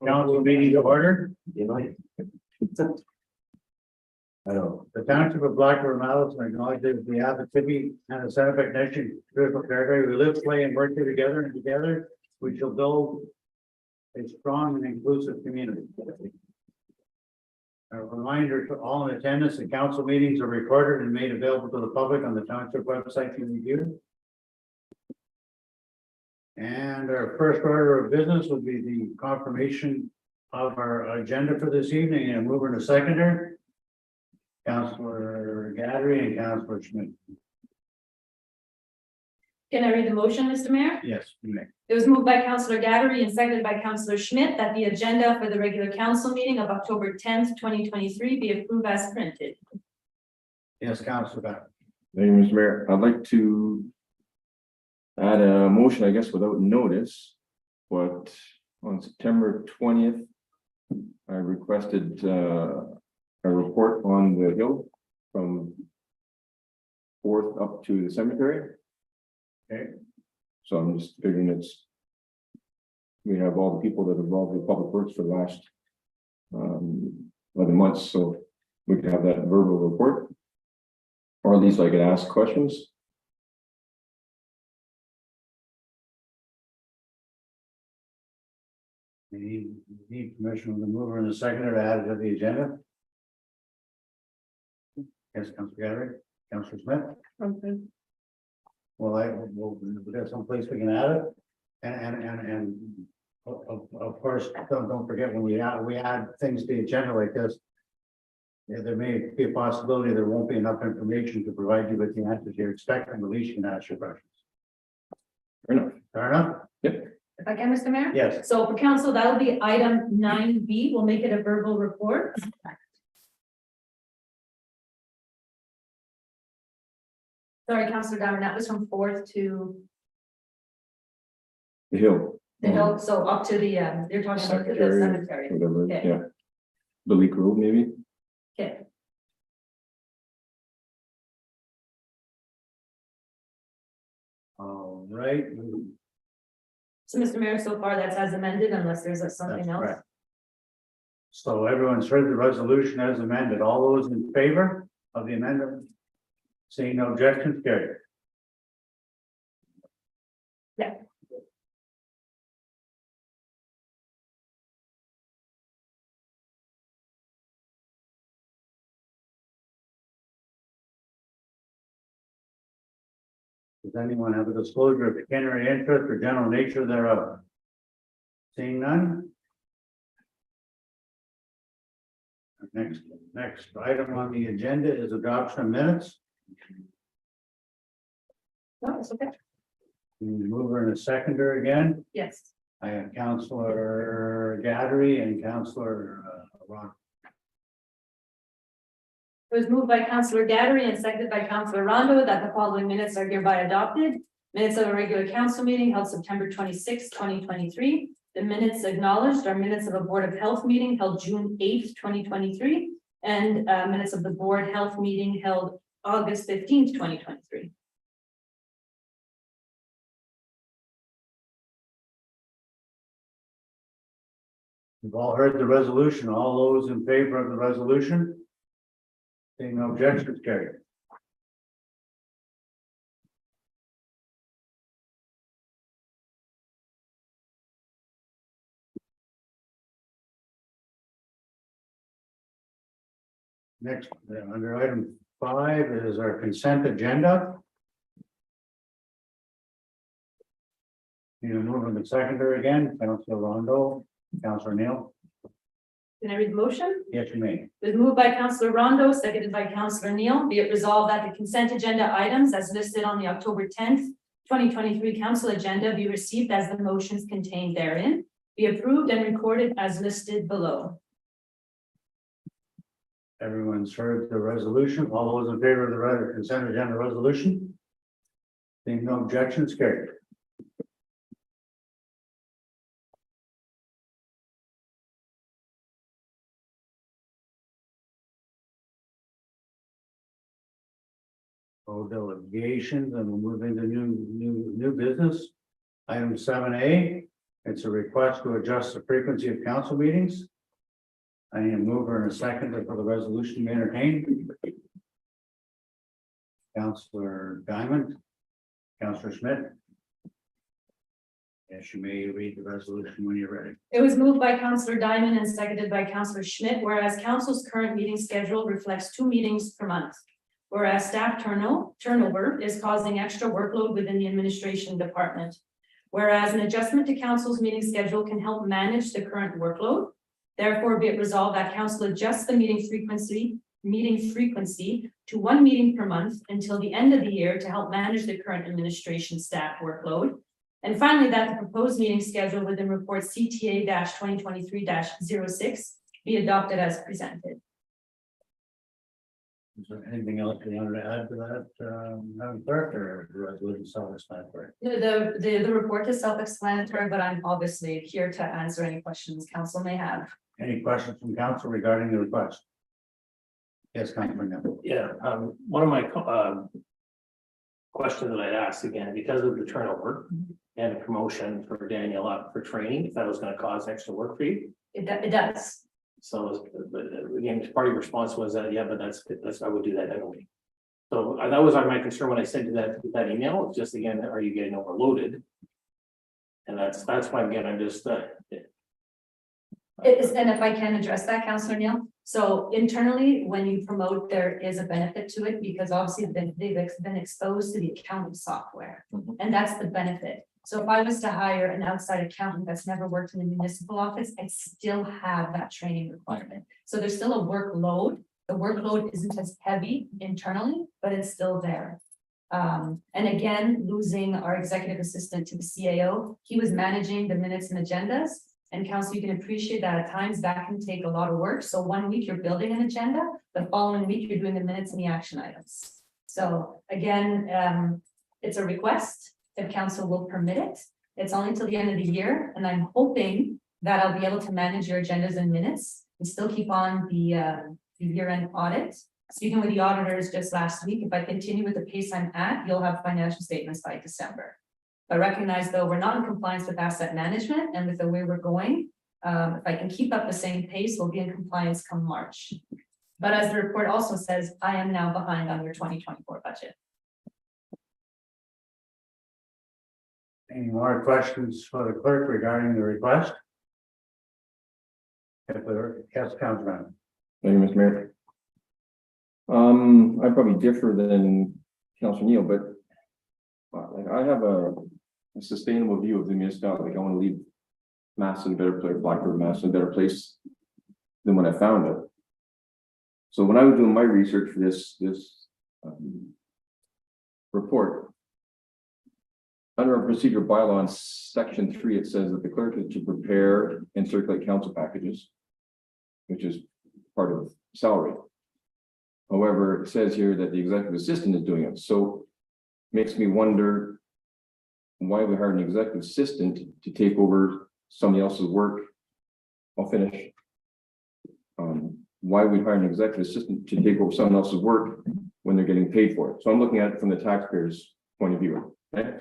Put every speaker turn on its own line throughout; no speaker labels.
Council meeting to order.
I know.
The township of Black River, Madison acknowledges the Abitibi and the Seneca Nation traditional territory. We live, play, and work together, and together we shall build a strong and inclusive community. A reminder to all in attendance, the council meetings are recorded and made available to the public on the township website to review. And our first order of business would be the confirmation of our agenda for this evening, and mover and a seconder. Councillor Gadry and Councillor Schmidt.
Can I read the motion, Mr. Mayor?
Yes, you may.
It was moved by Councillor Gadry and seconded by Councillor Schmidt that the agenda for the regular council meeting of October 10th, 2023 be approved as printed.
Yes, Councillor Gadry.
Thank you, Mr. Mayor. I'd like to add a motion, I guess, without notice, but on September 20th, I requested a report on the hill from 4th up to the cemetery.
Okay.
So I'm just figuring we have all the people that are involved with public works for the last 11 months, so we can have that verbal report. Or at least I could ask questions.
We need permission from the mover and the seconder to add it to the agenda. Yes, Councillor Gadry, Councillor Smith. Well, we'll there's some place we can add it, and of course, don't forget when we add things to the agenda like this. Yeah, there may be a possibility there won't be enough information to provide you with the answers you're expecting, at least you can ask your questions.
Fair enough.
Fair enough?
If I can, Mr. Mayor?
Yes.
So for council, that'll be item 9B. We'll make it a verbal report. Sorry, Councillor Diamond, that was from 4th to
The hill.
the hill, so up to the, you're talking about the
Cemetery.
cemetery.
Whatever,
Okay.
yeah. The Leak Road, maybe?
Okay.
All right.
So, Mr. Mayor, so far that's as amended unless there's something
That's
else.
correct. So everyone's heard the resolution as amended. All those in favor of the amendment? Seeing no objections, carried.
Yeah.
Does anyone have a disclosure of pecuniary interest or general nature thereof? Seeing none? Next item on the agenda is adoption of minutes.
No, it's okay.
Mover and a seconder again.
Yes.
I have Councillor Gadry and Councillor Ron.
It was moved by Councillor Gadry and seconded by Councillor Rondo that the following minutes are hereby adopted. Minutes of a regular council meeting held September 26, 2023. The minutes acknowledged are minutes of a Board of Health meeting held June 8th, 2023, and minutes of the Board Health meeting held August 15th, 2023.
You've all heard the resolution. All those in favor of the resolution? Seeing no objections, carried. Next, under item 5 is our consent agenda. You move in the seconder again, Councillor Rondo, Councillor Neil.
Can I read the motion?
Yes, you may.
It was moved by Councillor Rondo, seconded by Councillor Neil. Be it resolved that the consent agenda items as listed on the October 10th, 2023 council agenda be received as the motions contained therein, be approved and recorded as listed below.
Everyone's heard the resolution. All those in favor of the consent agenda resolution? Seeing no objections, carried. Delegations, and we'll move into new business. Item 7A It's a request to adjust the frequency of council meetings. I need a mover and a seconder for the resolution to be entertained. Councillor Diamond, Councillor Schmidt. Yes, you may read the resolution when you're ready.
It was moved by Councillor Diamond and seconded by Councillor Schmidt, whereas council's current meeting schedule reflects 2 meetings per month. Whereas staff turnover is causing extra workload within the administration department. Whereas an adjustment to council's meeting schedule can help manage the current workload. Therefore, be it resolved that council adjusts the meeting frequency to 1 meeting per month until the end of the year to help manage the current administration staff workload. And finally, that the proposed meeting schedule within report CTA 2023-06 be adopted as presented.
Is there anything else you wanted to add to that, Madam Clerk, or the resolution self-explanatory?
The report is self-explanatory, but I'm obviously here to answer any questions council may have.
Any questions from council regarding the request? Yes, Councilman Neville.
Yeah, one of my questions that I'd asked again, because of the turnover and the promotion for Daniel up for training, if that was gonna cause extra work for you.
It does.
So, but again, part of your response was that, yeah, but that's, I would do that anyway. So that was my concern when I sent you that email, it's just again, are you getting overloaded? And that's why, again, I'm just,
It is, and if I can address that, Councillor Neil. So internally, when you promote, there is a benefit to it because obviously they've been exposed to the accounting software. And that's the benefit. So if I was to hire an outside accountant that's never worked in the municipal office, I still have that training requirement. So there's still a workload. The workload isn't as heavy internally, but it's still there. And again, losing our executive assistant to the CAO, he was managing the minutes and agendas. And council, you can appreciate that at times that can take a lot of work. So 1 week you're building an agenda, the following week you're doing the minutes and the action items. So again, it's a request if council will permit it. It's only till the end of the year, and I'm hoping that I'll be able to manage your agendas and minutes and still keep on the year-end audit. Speaking with the auditors just last week, if I continue with the pace I'm at, you'll have financial statements by December. But recognize though, we're not in compliance with asset management and with the way we're going. If I can keep up the same pace, we'll be in compliance come March. But as the report also says, I am now behind on your 2024 budget.
Any more questions for the clerk regarding the request? Yes, Councilman.
Thank you, Mr. Mayor. I probably differ than Councilor Neil, but like I have a sustainable view of the municipality. Like I want to leave Mass in a better place, Black River, Mass in a better place than when I found it. So when I was doing my research for this report, under our procedure bylaw in section 3, it says that the clerk is to prepare and circulate council packages, which is part of salary. However, it says here that the executive assistant is doing it. So makes me wonder why we hired an executive assistant to take over somebody else's work. I'll finish. Why we hire an executive assistant to take over someone else's work when they're getting paid for it. So I'm looking at it from the taxpayer's point of view. Okay?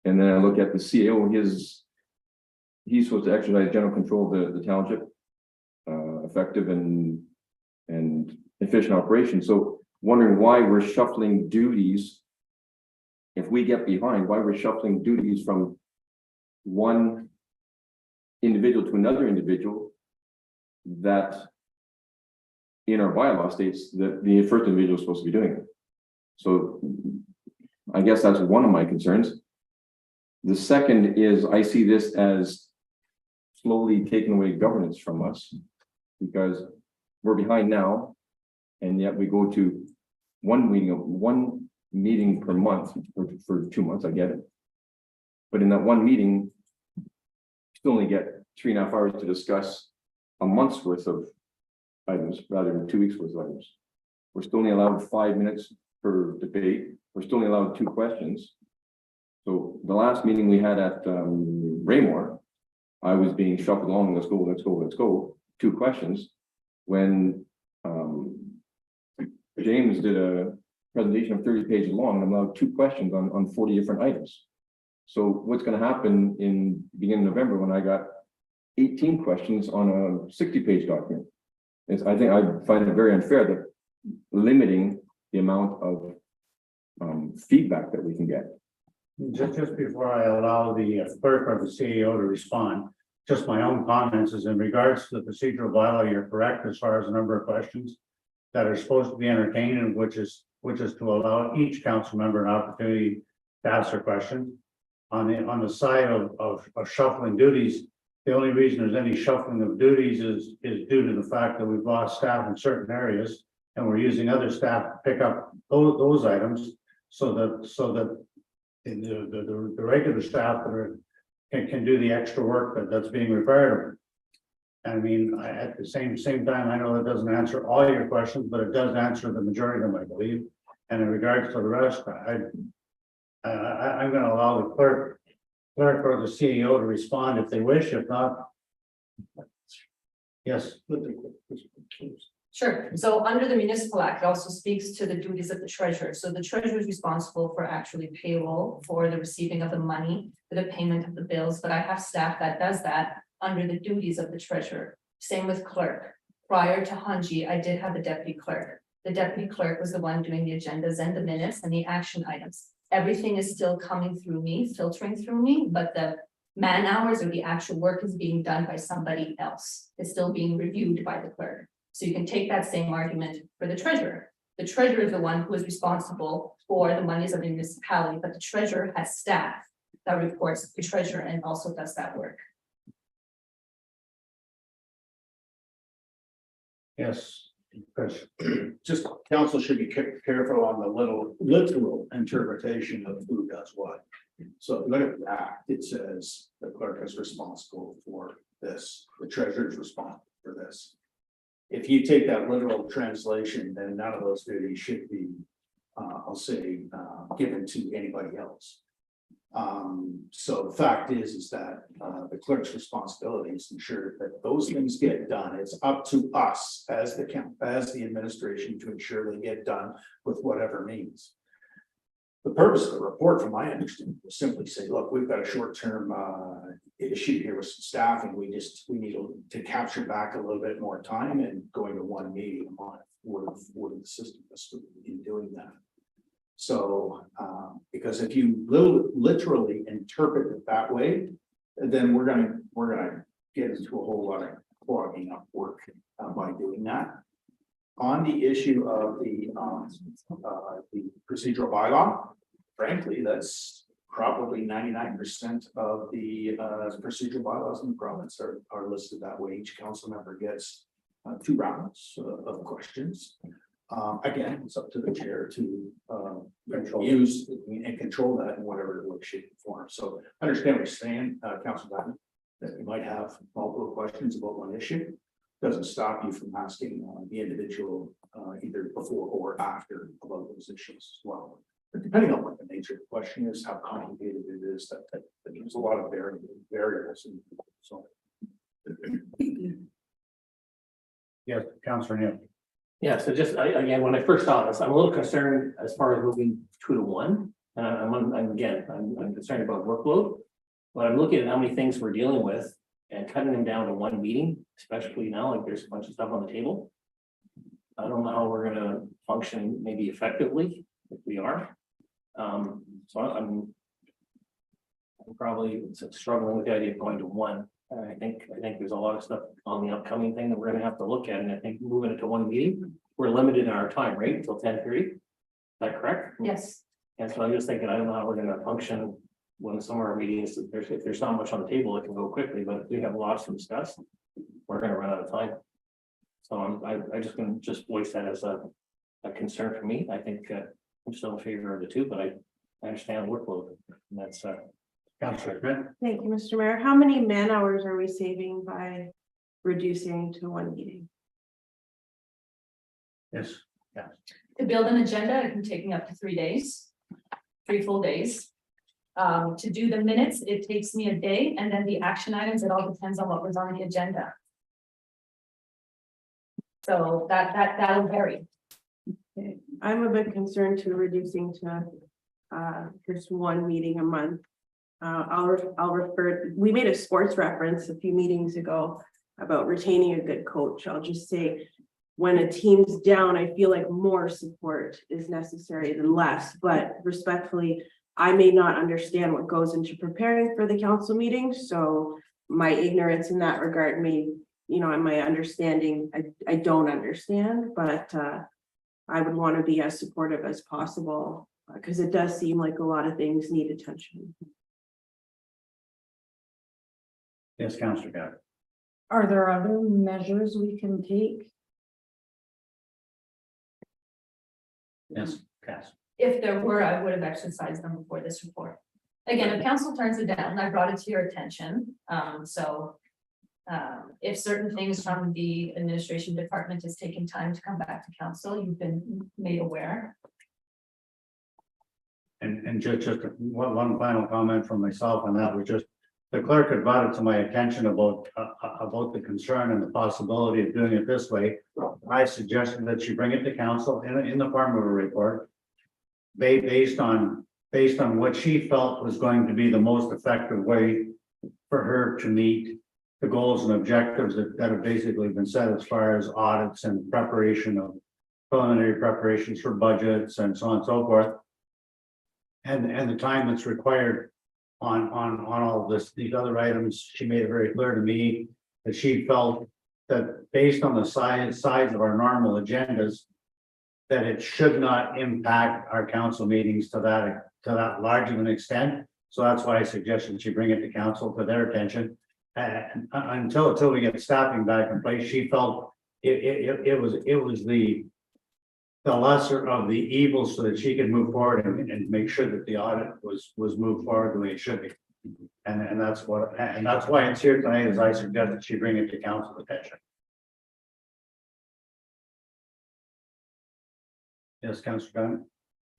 And then I look at the CAO, he's supposed to exercise general control of the township, effective and efficient operation. So wondering why we're shuffling duties. If we get behind, why we're shuffling duties from one individual to another individual that in our bylaw states that the first individual is supposed to be doing it. So I guess that's one of my concerns. The second is I see this as slowly taking away governance from us because we're behind now. And yet we go to one meeting per month for 2 months, I get it. But in that one meeting, you still only get 3.5 hours to discuss a month's worth of items rather than 2 weeks worth of items. We're still only allowed 5 minutes per debate. We're still only allowed 2 questions. So the last meeting we had at Raymore, I was being shuffled along, let's go, 2 questions. When James did a presentation of 30 pages long, and I'm allowed 2 questions on 40 different items. So what's gonna happen in beginning of November when I got 18 questions on a 60-page document? I think I find it very unfair that limiting the amount of feedback that we can get.
Just before I allow the clerk or the CEO to respond, just my own comments is in regards to the procedural bylaw, you're correct as far as the number of questions that are supposed to be entertained, and which is to allow each council member an opportunity to ask their question. On the side of shuffling duties, the only reason there's any shuffling of duties is due to the fact that we've lost staff in certain areas, and we're using other staff to pick up those items, so that the regular staff that can do the extra work that's being required of them. I mean, at the same time, I know that doesn't answer all your questions, but it does answer the majority of them, I believe. And in regards to the rest, I'm going to allow the clerk or the CEO to respond if they wish. If not, yes.
Sure. So under the Municipal Act, it also speaks to the duties of the treasurer. So the treasurer is responsible for actually payroll, for the receiving of the money, for the payment of the bills, but I have staff that does that under the duties of the treasurer. Same with clerk. Prior to Hanji, I did have a deputy clerk. The deputy clerk was the one doing the agendas and the minutes and the action items. Everything is still coming through me, filtering through me, but the man hours or the actual work is being done by somebody else. It's still being reviewed by the clerk. So you can take that same argument for the treasurer. The treasurer is the one who is responsible for the monies of the municipality, but the treasurer has staff that reports to the treasurer and also does that work.
Yes, Chris.
Just council should be careful on the literal interpretation of who does what. So look at that, it says the clerk is responsible for this, the treasurer is responsible for this. If you take that literal translation, then none of those duties should be, I'll say, given to anybody else. So the fact is that the clerk's responsibility is to ensure that those things get done. It's up to us as the administration to ensure they get done with whatever means. The purpose of the report, from my understanding, was simply say, look, we've got a short-term issue here with some staffing. We need to capture back a little bit more time, and going to one meeting a month would assist us in doing that. So, because if you literally interpret it that way, then we're gonna get into a whole lot of clogging up work by doing that. On the issue of the procedural bylaw, frankly, that's probably 99% of the procedural bylaws in the province are listed that way. Each council member gets 2 rounds of questions. Again, it's up to the chair to use and control that in whatever way, shape, and form. So I understand what you're saying, Councilor Button, that you might have multiple questions about one issue. Doesn't stop you from asking the individual either before or after about those issues as well. But depending on what the nature of the question is, how complicated it is, that there's a lot of variables. So.
Yes, Councilor Neil.
Yeah, so just, again, when I first saw this, I'm a little concerned as far as moving 2 to 1. And I'm concerned about workload. But I'm looking at how many things we're dealing with and cutting them down to 1 meeting, especially now, like there's a bunch of stuff on the table. I don't know how we're gonna function maybe effectively if we are. So I'm probably struggling with the idea of going to 1. I think there's a lot of stuff on the upcoming thing that we're gonna have to look at, and I think moving it to 1 meeting, we're limited in our time, right, until 10:30. Is that correct?
Yes.
And so I'm just thinking, I don't know how we're gonna function when some of our meetings, if there's not much on the table, it can go quickly, but if we have lots to discuss, we're gonna run out of time. So I'm just gonna voice that as a concern for me. I think I'm still in favor of the 2, but I understand workload, and that's
Councilor Smith.
Thank you, Mr. Mayor. How many man hours are we saving by reducing to 1 meeting?
Yes.
To build an agenda, it can take me up to 3 days, 3 full days. To do the minutes, it takes me a day, and then the action items, it all depends on what was on the agenda. So that'll vary.
Okay. I'm a bit concerned to reducing to just 1 meeting a month. I'll refer, we made a sports reference a few meetings ago about retaining a good coach. I'll just say, when a team's down, I feel like more support is necessary than less, but respectfully, I may not understand what goes into preparing for the council meeting, so my ignorance in that regard may, my understanding, I don't understand, but I would want to be as supportive as possible, because it does seem like a lot of things need attention.
Yes, Councillor Gabbard.
Are there other measures we can take?
Yes, Cass.
If there were, I would have exercised them before this report. Again, if council turns it down, I brought it to your attention, if certain things from the administration department is taking time to come back to council, you've been made aware.
And just one final comment from myself on that was just, the clerk had brought it to my attention about the concern and the possibility of doing it this way. I suggested that she bring it to council in the form of a report. Based on what she felt was going to be the most effective way for her to meet the goals and objectives that have basically been set as far as audits and preparation of preliminary preparations for budgets and so on and so forth. And the time that's required on all of these other items, she made it very clear to me that she felt that based on the size of our normal agendas, that it should not impact our council meetings to that large of an extent. So that's why I suggested she bring it to council for their attention. Until we get staffing back in place, she felt it was the lesser of the evils, so that she could move forward and make sure that the audit was moved forward the way it should be. And that's why it's here tonight, as I suggested she bring it to council attention. Yes, Councillor Gunn.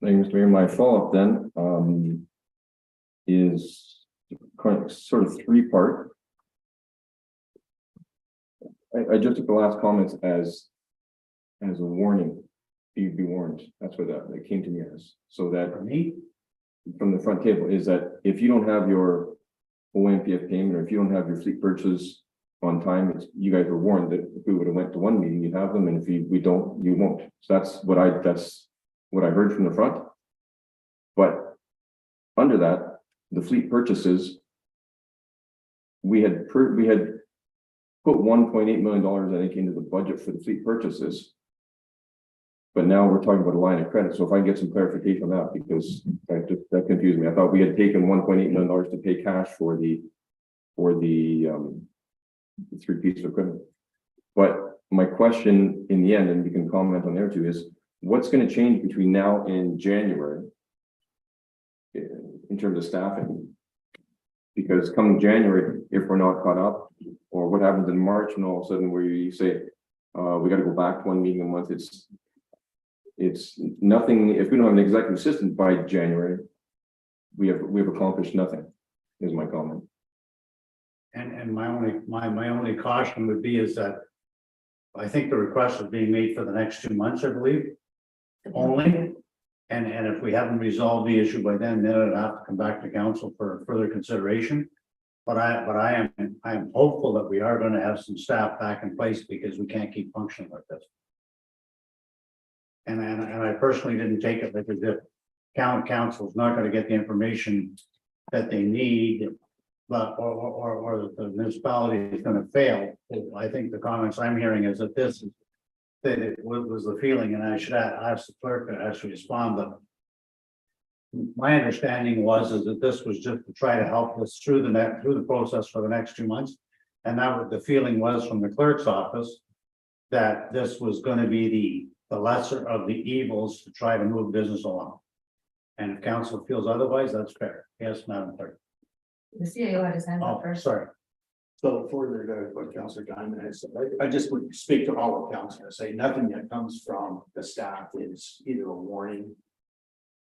Thank you, Mr. Mayor. My follow-up then is sort of three-part. I just took the last comments as a warning. You'd be warned. That's what that came to me as. So that
For me,
from the front table is that if you don't have your OMPF payment, or if you don't have your fleet purchases on time, you guys were warned that if we would have went to one meeting, you'd have them, and if we don't, you won't. So that's what I heard from the front. But under that, the fleet purchases, we had put $1.8 million, I think, into the budget for the fleet purchases. But now we're talking about a line of credit. So if I can get some clarification on that, because that confused me. I thought we had taken $1.8 million to pay cash for the 3 pieces of equipment. But my question in the end, and we can comment on there too, is what's going to change between now and January in terms of staffing? Because coming January, if we're not caught up, or what happens in March, and all of a sudden where you say we got to go back to one meeting a month, it's nothing. If we don't have an executive assistant by January, we have accomplished nothing, is my comment.
and my only caution would be is that I think the request is being made for the next 2 months, I believe, only. And if we haven't resolved the issue by then it'll have to come back to council for further consideration. But I am hopeful that we are going to have some staff back in place, because we can't keep functioning like this. And I personally didn't take it like as if council's not going to get the information that they need, but or that the municipality is going to fail. I think the comments I'm hearing is that that it was the feeling, and I should ask the clerk to actually respond. But my understanding is that this was just to try to help us through the process for the next 2 months, and that was the feeling was from the clerk's office, that this was going to be the lesser of the evils to try to move business along. And if council feels otherwise, that's fair. Yes, Madam Clerk.
The CAO had his hand up
Oh,
first.
sorry.
So further to what Councillor Diamond has said, I just would speak to all of council and say nothing that comes from the staff is either a warning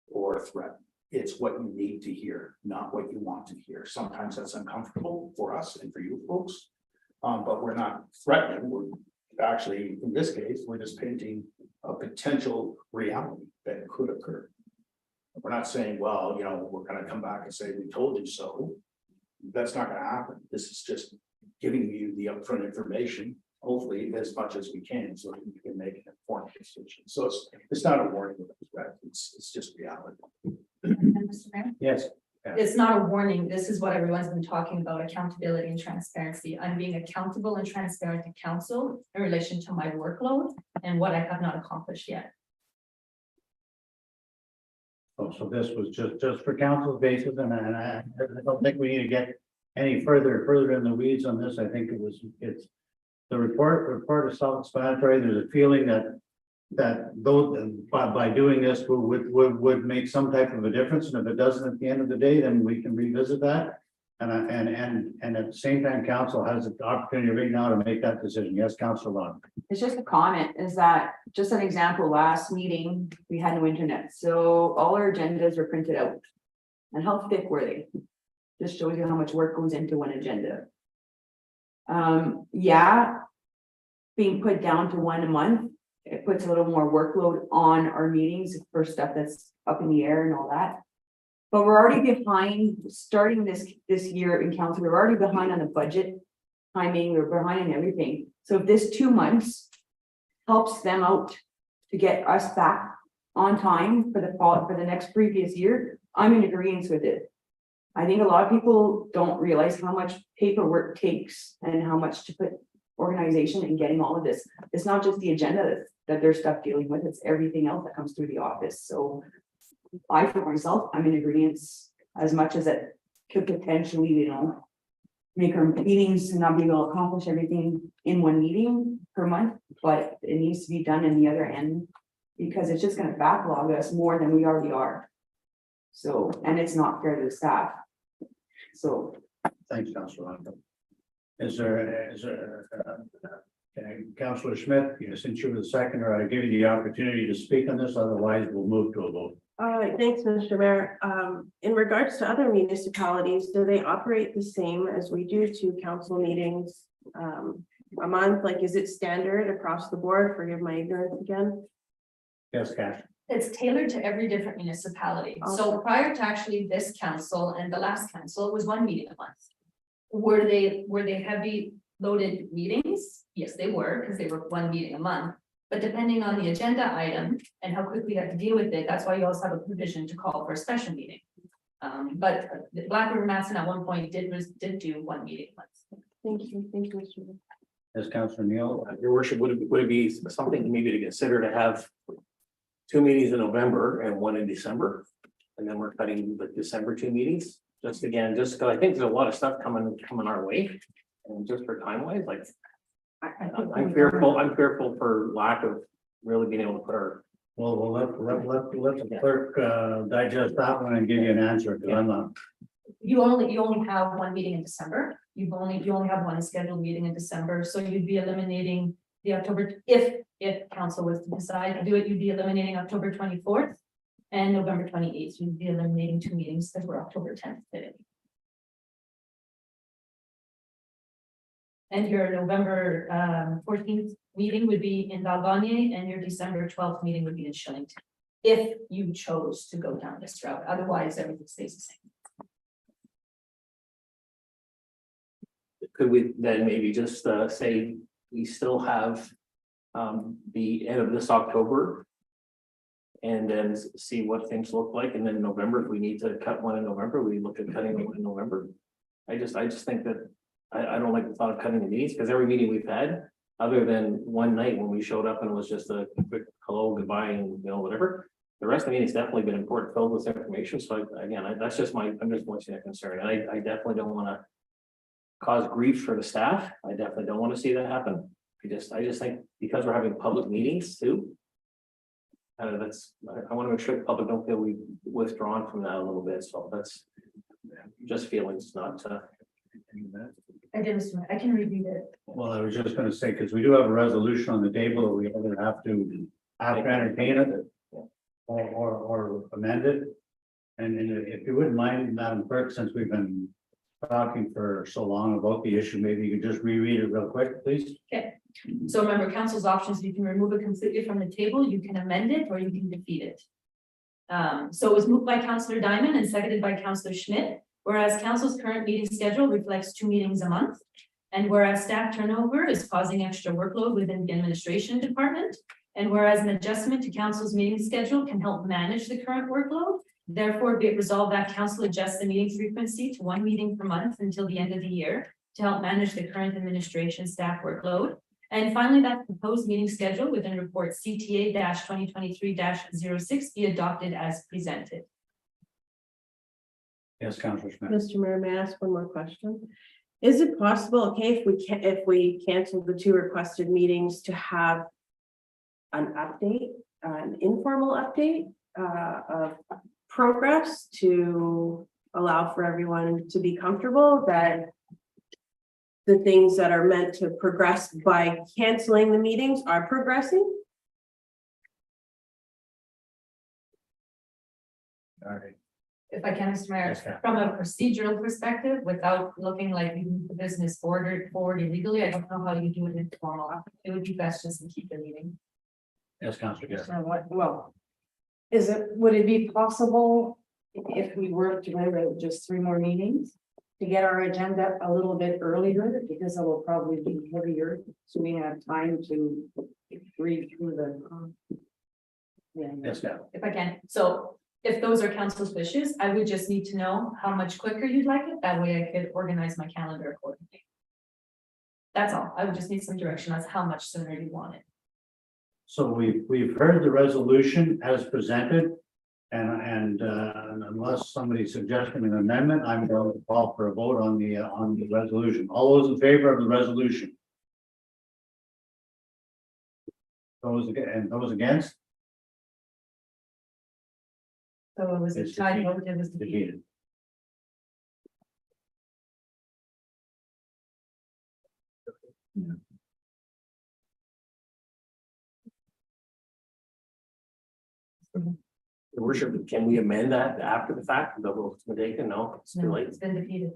or a threat. It's what you need to hear, not what you want to hear. Sometimes that's uncomfortable for us and for you folks. But we're not threatening. We're actually, in this case, we're just painting a potential reality that could occur. We're not saying, well, we're gonna come back and say, we told you so. That's not gonna happen. This is just giving you the upfront information, hopefully as much as we can, so that you can make an informed decision. So it's not a warning, it's just reality.
Mr. Mayor?
Yes,
It's not a warning. This is what everyone's been talking about, accountability and transparency. I'm being accountable and transparent to council in relation to my workload and what I have not accomplished yet.
so this was just for council basis, and I don't think we need to get any further in the weeds on this. I think it's the report is self-explanatory. There's a feeling that those, by doing this, would make some type of a difference, and if it doesn't at the end of the day, then we can revisit that. And at the same time, council has the opportunity right now to make that decision. Yes, Councilor Lund.
It's just a comment, is that, just an example, last meeting, we had no internet, so all our agendas were printed out. And how thick were they? Just shows you how much work goes into one agenda. Yeah. Being put down to one a month, it puts a little more workload on our meetings for stuff that's up in the air and all that. But we're already behind, starting this year in council, we're already behind on the budget timing, we're behind on everything. So if this 2 months helps them out to get us back on time for the fall, for the next previous year, I'm in agreement with it. I think a lot of people don't realize how much paperwork takes and how much to put organization in getting all of this. It's not just the agenda that they're stuck dealing with, it's everything else that comes through the office. So I, for myself, I'm in agreement as much as it could potentially, make our meetings and not be able to accomplish everything in one meeting per month, but it needs to be done in the other end because it's just gonna backlog us more than we already are. So, and it's not fair to the staff. So.
Thanks, Councilor Lund. Is there, Councilor Smith, since you were the seconder, I give you the opportunity to speak on this, otherwise we'll move to a vote.
Thanks, Mr. Mayor. In regards to other municipalities, do they operate the same as we do to council meetings? A month, like, is it standard across the board? Forgive my ignorance again.
Yes, Cash.
It's tailored to every different municipality. So prior to actually this council and the last council, it was one meeting a month. Were they heavy loaded meetings? Yes, they were, because they were one meeting a month. But depending on the agenda item and how quickly you have to deal with it, that's why you also have a provision to call for a special meeting. But Black River Masson at one point did do one meeting a month.
Thank you, Mr. Mayor.
Yes, Councilor Neil.
Your worship, would it be something maybe to consider to have 2 meetings in November and 1 in December? And then we're cutting the December 2 meetings, just because I think there's a lot of stuff coming our way. And just for time wise, like, I'm fearful for lack of really being able to put our.
Well, let the clerk digest that one and give you an answer, because I'm not.
You only have one meeting in December. You only have one scheduled meeting in December, so you'd be eliminating the October, if council was to decide to do it, you'd be eliminating October 24th and November 28th. You'd be eliminating 2 meetings that were October 10th today. And your November 14th meeting would be in Dalgonier, and your December 12th meeting would be in Shillington. If you chose to go down this route, otherwise everything stays the same.
Could we then maybe just say we still have the end of this October? And then see what things look like, and then November, if we need to cut one in November, we look at cutting one in November. I just think that I don't like the thought of cutting the meetings, because every meeting we've had, other than one night when we showed up and it was just a quick hello, goodbye, and whatever. The rest of the meeting's definitely been important, filled with information. So that's just I'm just voicing a concern. I definitely don't want to cause grief for the staff. I definitely don't want to see that happen. I just think because we're having public meetings too. I want to make sure the public don't feel we withdrawn from that a little bit. So that's just feelings, not.
I can review it.
Well, I was just gonna say, because we do have a resolution on the table, that we either have to entertain it or amend it. And if you wouldn't mind, Madam Clerk, since we've been talking for so long about the issue, maybe you could just reread it real quick, please.
Okay, so remember council's options, you can remove it completely from the table, you can amend it, or you can defeat it. So it was moved by Councillor Diamond and seconded by Councillor Schmidt, whereas council's current meeting schedule reflects 2 meetings a month. And whereas staff turnover is causing extra workload within the administration department. And whereas an adjustment to council's meeting schedule can help manage the current workload. Therefore, be it resolved that council adjusts the meeting frequency to 1 meeting per month until the end of the year to help manage the current administration staff workload. And finally, that proposed meeting schedule within report CTA 2023-06 be adopted as presented.
Yes, Councillor Smith.
Mr. Mayor, may I ask one more question? Is it possible, okay, if we cancel the 2 requested meetings to have an update, an informal update of progress to allow for everyone to be comfortable that the things that are meant to progress by canceling the meetings are progressing?
All right.
If I can, Mr. Mayor,
Yes, ma'am.
from a procedural perspective, without looking like we move the business forward illegally, I don't know how you do it informal. It would be best just to keep the meeting.
Yes, Councillor Garrett.
So what, well, would it be possible if we were to remember just 3 more meetings? To get our agenda a little bit earlier, because it will probably be heavier, so we have time to read through the. Yeah.
Yes, ma'am.
If I can, so if those are council's wishes, I would just need to know how much quicker you'd like it. That way I could organize my calendar accordingly. That's all. I would just need some direction as how much sooner you want it.
So we've heard the resolution as presented. And unless somebody suggesting an amendment, I'm going to call for a vote on the resolution. All those in favor of the resolution? Those against?
So it was a
It's
tie
defeated.
vote, it was defeated.
Defeated.
Your worship, can we amend that after the fact? Double mistake? No, it's too
No,
late.
it's been defeated.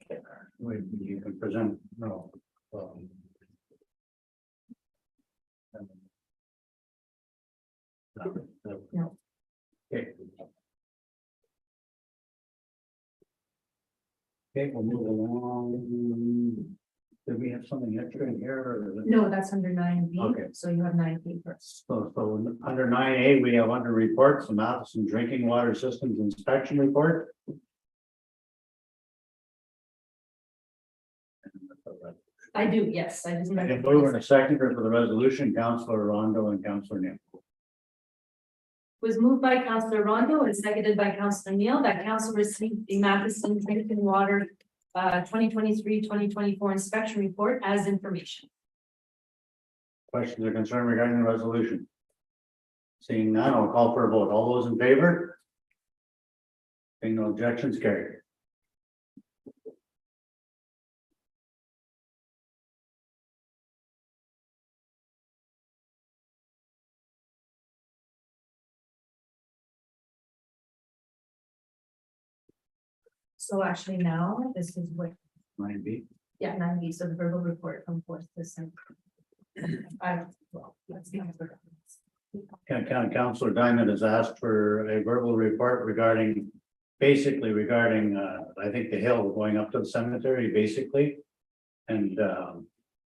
You can present, no.
No.
Okay. Okay, we'll move along. Did we have something extra in here? Or is it-
No, that's under 9B.
Okay.
So you have 9B first.
So under 9A, we have under reports, the Matheson Drinking Water Systems Inspection Report.
I do, yes, I just.
I can move in a seconder for the resolution, Councillor Rondo and Councillor Neal.
Was moved by Councillor Rondo and seconded by Councillor Neal that council received the Matheson Drinking Water 2023-2024 inspection report as information.
Questions or concern regarding the resolution? Seeing none, I'll call for a vote. All those in favor? Seeing no objections, carried.
So actually now, this is what,
9B.
yeah, 9B, so the verbal report from 4th December. Let's be honest.
County Councillor Diamond has asked for a verbal report regarding, basically regarding, I think the hill going up to the cemetery, basically. And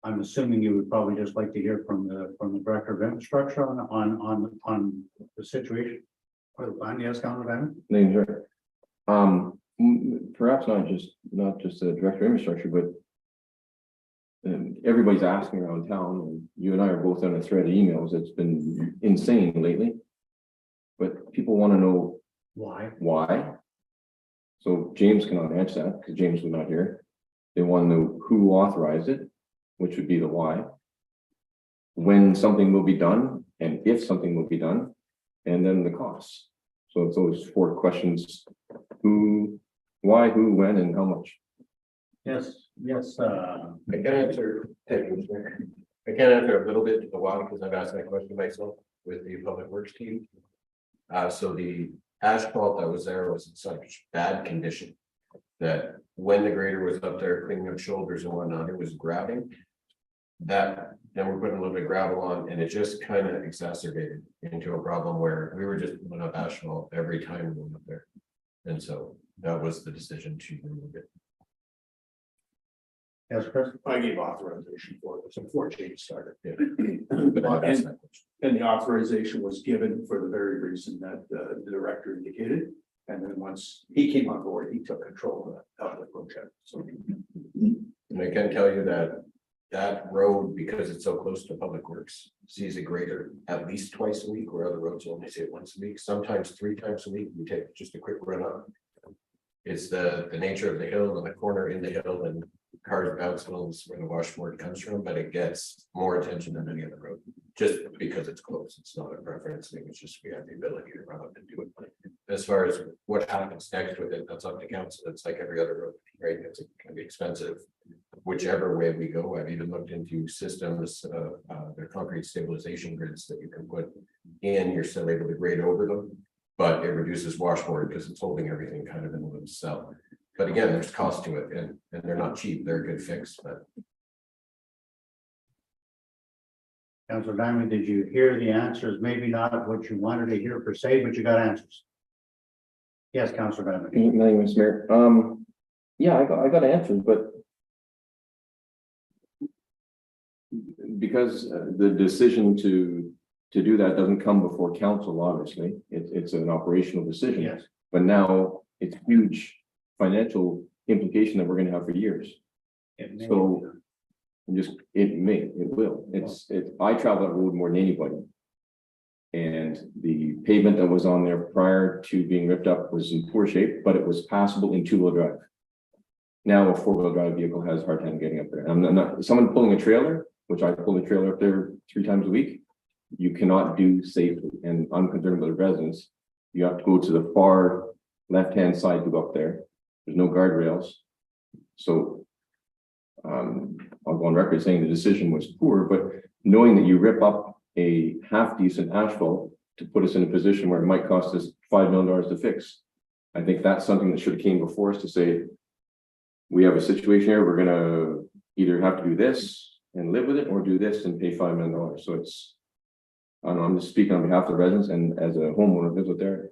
I'm assuming you would probably just like to hear from the Director of Infrastructure on the situation. Or the plan, yes, Councillor Diamond?
Name's right. Perhaps not just the director of infrastructure, but everybody's asking around town, and you and I are both on a thread of emails. It's been insane lately. But people want to know why. So James cannot answer that because James was not here. They want to know who authorized it, which would be the why. When something will be done, and if something will be done, and then the costs. So it's those 4 questions: who, why, who, when, and how much.
Yes, yes,
I can answer, I can answer a little bit a while because I've asked that question myself with the public works team. So the asphalt that was there was in such bad condition that when the grader was up there cleaning up shoulders and whatnot, it was grouting. That then we're putting a little bit of gravel on, and it just kind of exacerbated into a problem where we were just putting up asphalt every time we went up there. And so that was the decision to remove it.
Yes, Chris?
I gave authorization for it before James started.
But I've asked that question.
And the authorization was given for the very reason that the director indicated. And then once he came on board, he took control of the project. So
And I can tell you that that road, because it's so close to Public Works, sees a grader at least twice a week, where other roads only see it once a week, sometimes 3 times a week. We take just a quick run up. It's the nature of the hill and the corner in the hill, and cars bounce hills where the washboard comes from, but it gets more attention than any other road. Just because it's close, it's not a preference thing, it's just we have the ability to run up and do it. As far as what happens next with it, that's up to council, it's like every other road, right? It's gonna be expensive. Whichever way we go, I've even looked into systems, the concrete stabilization grids that you can put in, you're still able to grade over them. But it reduces washboard because it's holding everything kind of in a little cell. But again, there's cost to it, and they're not cheap, they're a good fix, but
Councilor Diamond, did you hear the answers? Maybe not what you wanted to hear per se, but you got answers. Yes, Councilor Diamond.
My name is Mayor. Yeah, I got answers, but because the decision to do that doesn't come before council, obviously, it's an operational decision.
Yes.
But now it's huge financial implication that we're gonna have for years. So it will. I travel that road more than anybody. And the pavement that was on there prior to being ripped up was in poor shape, but it was passable in 2-wheel drive. Now a 4-wheel drive vehicle has a hard time getting up there. I'm not someone pulling a trailer, which I pull a trailer up there 3 times a week. You cannot do safely, and I'm concerned about the residents. You have to go to the far left-hand side to go up there. There's no guardrails. So I'll go on record saying the decision was poor, but knowing that you rip up a half-decent asphalt to put us in a position where it might cost us $5 million to fix, I think that's something that should have came before us to say, we have a situation here, we're gonna either have to do this and live with it, or do this and pay $5 million. So it's, I don't know, I'm just speaking on behalf of the residents, and as a homeowner lives with there,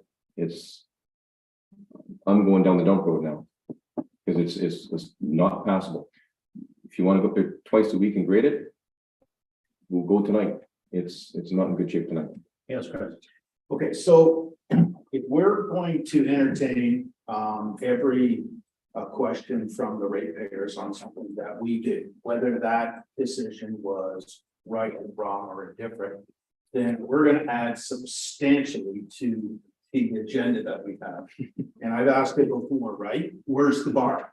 I'm going down the dump road now. Because it's not passable. If you want to go up there twice a week and grade it, we'll go tonight. It's not in good shape tonight.
Yes, Chris.
okay, so if we're going to entertain every question from the ratepayers on something that we did, whether that decision was right or wrong or indifferent, then we're going to add substantially to the agenda that we have. And I've asked it before, right? Where's the bar?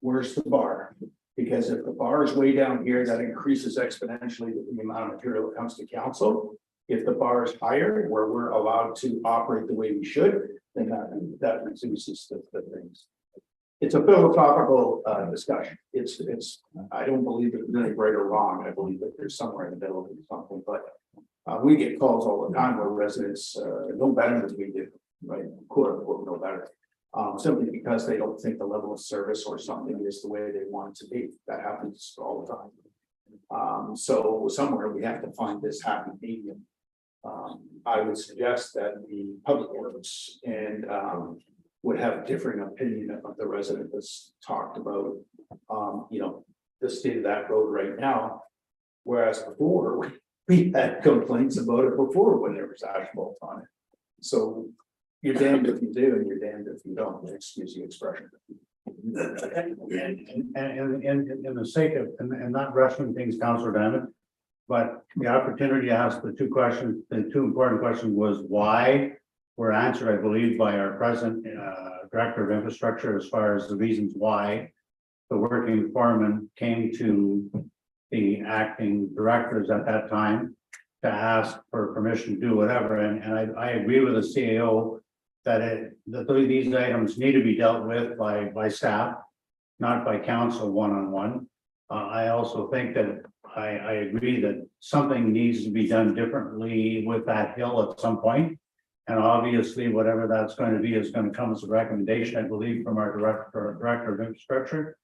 Where's the bar? Because if the bar is way down here, that increases exponentially the amount of material that comes to council. If the bar is higher, where we're allowed to operate the way we should, then that reduces the things. It's a philosophical discussion. I don't believe it's really right or wrong. I believe that there's somewhere in the middle of something, but we get calls all the time where residents know better than we do, right? Quote unquote, know better. Simply because they don't think the level of service or something is the way they want it to be. That happens all the time. So somewhere we have to find this happy medium. I would suggest that the public works and would have a different opinion of the resident that's talked about, the state of that road right now. Whereas before, we had complaints about it before when there was asphalt on it. So you're damned if you do and you're damned if you don't, excuse the expression.
And in the sake of, and not rushing things, Councilor Diamond, but the opportunity to ask the 2 questions, the 2 important questions was why were answered, I believe, by our present Director of Infrastructure as far as the reasons why the working foreman came to the acting directors at that time to ask for permission to do whatever. And I agree with the CAO that these items need to be dealt with by staff, not by council one-on-one. I also think that I agree that something needs to be done differently with that hill at some point. And obviously, whatever that's going to be is going to come as a recommendation, I believe, from our director of infrastructure.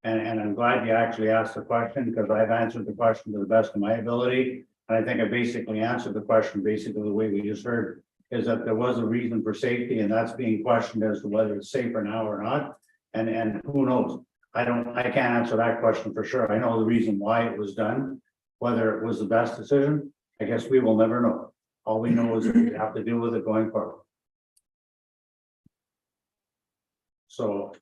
And I'm glad you actually asked the question, because I've answered the question to the best of my ability. And I think I basically answered the question, basically the way we just heard, is that there was a reason for safety, and that's being questioned as to whether it's safer now or not. And who knows? I can't answer that question for sure. I know the reason why it was done, whether it was the best decision, I guess we will never know. All we know is that we have to deal with it going forward. So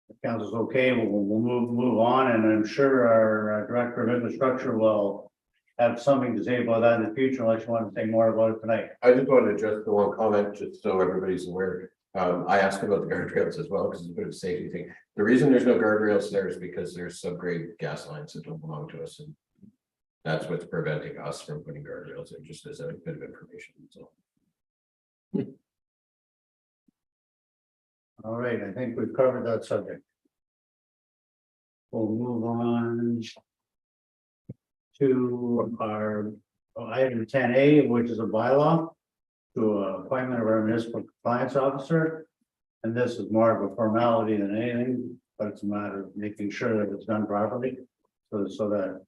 if council's okay, we'll move on, and I'm sure our director of infrastructure will have something to say about that in the future, unless you want to say more about it tonight.
I just wanted to address the one comment, just so everybody's aware. I asked about the guardrails as well, because it's a bit of a safety thing. The reason there's no guardrails there is because there's subgrade gas lines that don't belong to us, and that's what's preventing us from putting guardrails in, just as a bit of information, so.
All right, I think we've covered that subject. We'll move on to our item 10A, which is a bylaw to appointment of our municipal compliance officer. And this is more of a formality than anything, but it's a matter of making sure that it's done properly. So that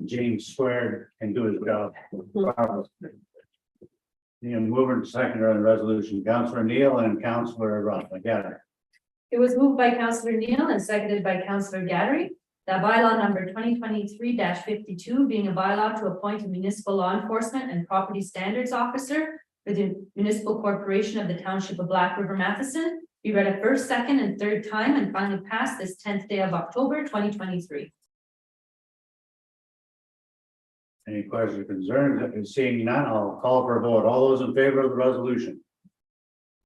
James Squared can do his job. Mover and seconder on the resolution, Councillor Neal and Councillor Gathering.
It was moved by Councillor Neal and seconded by Councillor Gathering, that bylaw number 2023-52 being a bylaw to appoint a municipal law enforcement and property standards officer for the municipal corporation of the township of Black River Matheson be read a first, second, and third time and finally passed this 10th day of October 2023.
Any questions or concerns? If you're seeing none, I'll call for a vote. All those in favor of the resolution?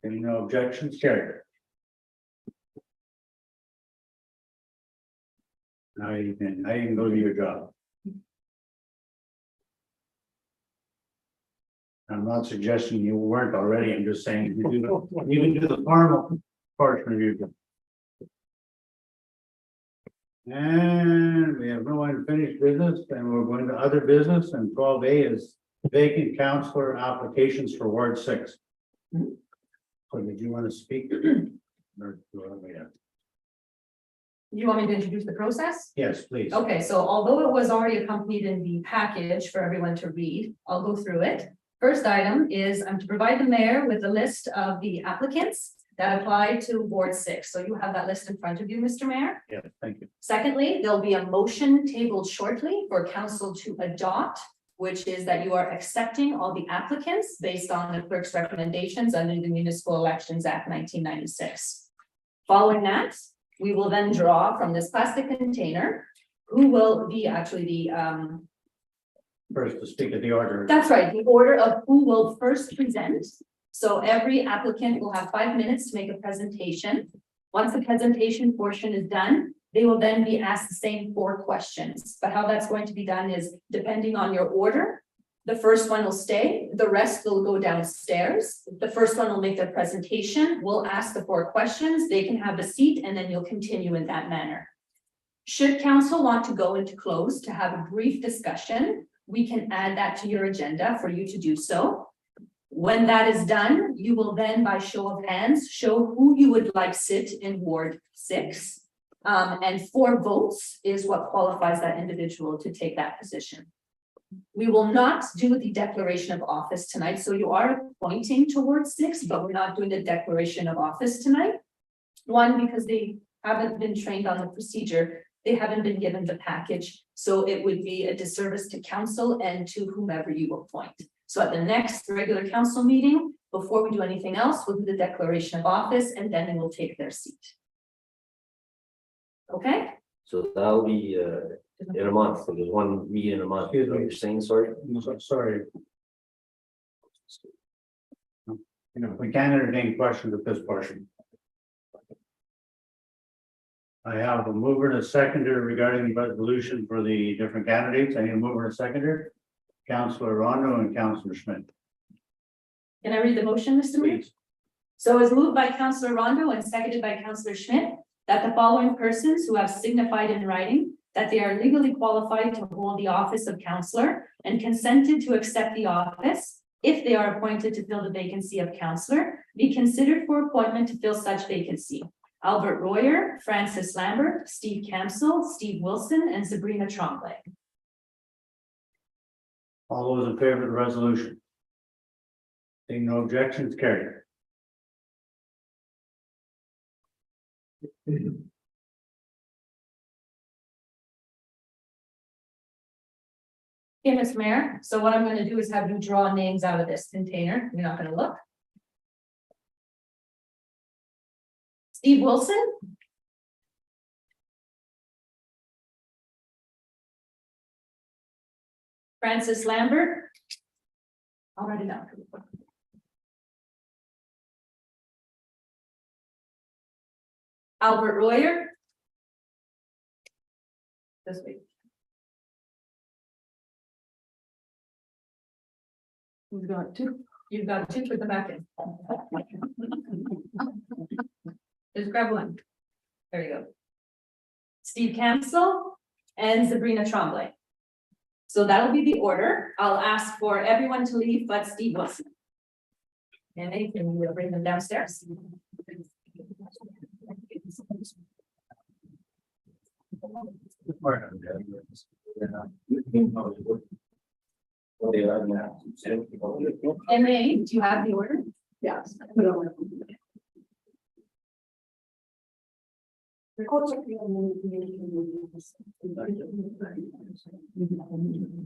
Any no objections? Carried. Now you can go to your job. I'm not suggesting you weren't already. I'm just saying you can do the formal portion of your job. And we have no unfinished business, and we're going to other business, and 12A is vacant councillor applications for Ward 6. So did you want to speak? Or do we have-
You want me to introduce the process?
Yes, please.
Okay, so although it was already accompanied in the package for everyone to read, I'll go through it. First item is to provide the mayor with a list of the applicants that apply to Ward 6. So you have that list in front of you, Mr. Mayor.
Yeah, thank you.
Secondly, there'll be a motion tabled shortly for council to adopt, which is that you are accepting all the applicants based on the clerk's recommendations under the Municipal Elections Act 1996. Following that, we will then draw from this plastic container who will be actually the
First to speak at the order.
that's right, the order of who will first present. So every applicant will have 5 minutes to make a presentation. Once the presentation portion is done, they will then be asked the same 4 questions. But how that's going to be done is depending on your order. The first one will stay, the rest will go downstairs. The first one will make their presentation. We'll ask the 4 questions, they can have a seat, and then you'll continue in that manner. Should council want to go into close to have a brief discussion, we can add that to your agenda for you to do so. When that is done, you will then, by show of hands, show who you would like sit in Ward 6. And 4 votes is what qualifies that individual to take that position. We will not do the declaration of office tonight, so you are pointing towards 6, but we're not doing the declaration of office tonight. One, because they haven't been trained on the procedure, they haven't been given the package, so it would be a disservice to council and to whomever you appoint. So at the next regular council meeting, before we do anything else, we'll do the declaration of office and then they will take their seat. Okay?
So that'll be in a month, so there's one meeting in a month,
Excuse me.
you're saying, sorry?
I'm so sorry. We can't entertain questions at this portion. I have a mover and a seconder regarding the resolution for the different candidates. I need a mover and a seconder. Councillor Rondo and Councillor Schmidt.
Can I read the motion, Mr. Mayor?
Please.
So it's moved by Councillor Rondo and seconded by Councillor Schmidt that the following persons who have signified in writing that they are legally qualified to hold the office of councillor and consented to accept the office if they are appointed to fill the vacancy of councillor be considered for appointment to fill such vacancy. Albert Royer, Francis Lambert, Steve Campbell, Steve Wilson, and Sabrina Tremblay.
All those in favor of the resolution? Seeing no objections, carried.
Okay, Mr. Mayor, so what I'm gonna do is have you draw names out of this container. You're not gonna look. Steve Wilson. Francis Lambert. I'll write it down. Albert Royer. This week.
We've got two.
You've got two, put them back in. Just grab one. There you go. Steve Campbell and Sabrina Tremblay. So that'll be the order. I'll ask for everyone to leave but Steve Wilson. And they can bring them downstairs. And May, do you have the order?
Yes.
You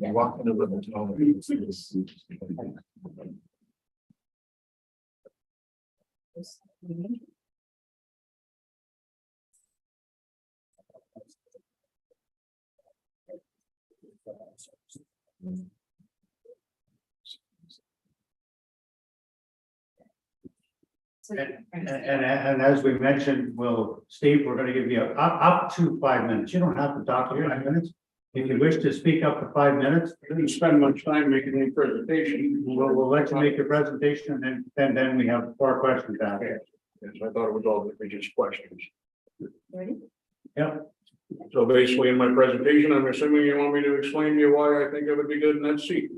walk into the town.
And as we mentioned, Steve, we're gonna give you up to 5 minutes. You don't have to talk for 5 minutes. If you wish to speak up to 5 minutes,
I didn't spend much time making any presentation.
we'll let you make your presentation and then we have 4 questions after.
Yes, I thought it was all just questions.
Ready?
Yep.
So basically in my presentation, I'm assuming you want me to explain to you why I think I would be good in that seat.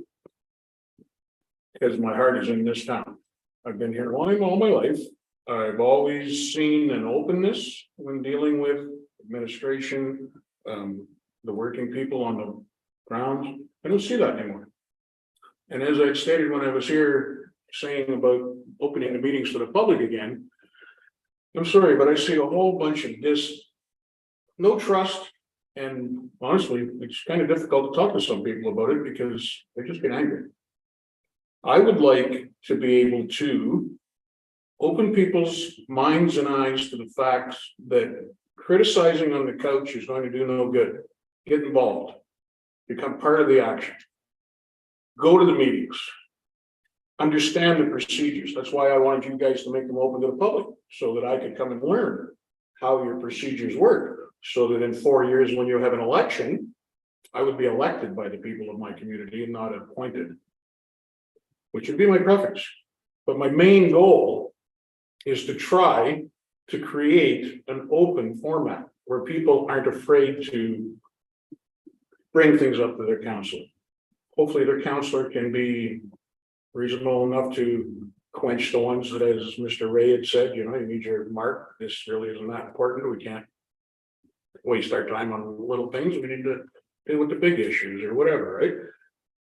Because my heart is in this town. I've been here all my life. I've always seen an openness when dealing with administration, the working people on the grounds. I don't see that anymore. And as I stated when I was here saying about opening the meetings to the public again, I'm sorry, but I see a whole bunch of no trust. And honestly, it's kind of difficult to talk to some people about it because they just get angry. I would like to be able to open people's minds and eyes to the facts that criticizing on the couch is going to do no good. Get involved, become part of the action, go to the meetings, understand the procedures. That's why I wanted you guys to make them open to the public so that I could come and learn how your procedures work. So that in 4 years, when you have an election, I would be elected by the people of my community and not appointed, which would be my preference. But my main goal is to try to create an open format where people aren't afraid to bring things up to their counselor. Hopefully their counselor can be reasonable enough to quench the ones that, as Mr. Ray had said, you need your mark. This really isn't that important. We can't waste our time on little things. We need to deal with the big issues or whatever, right?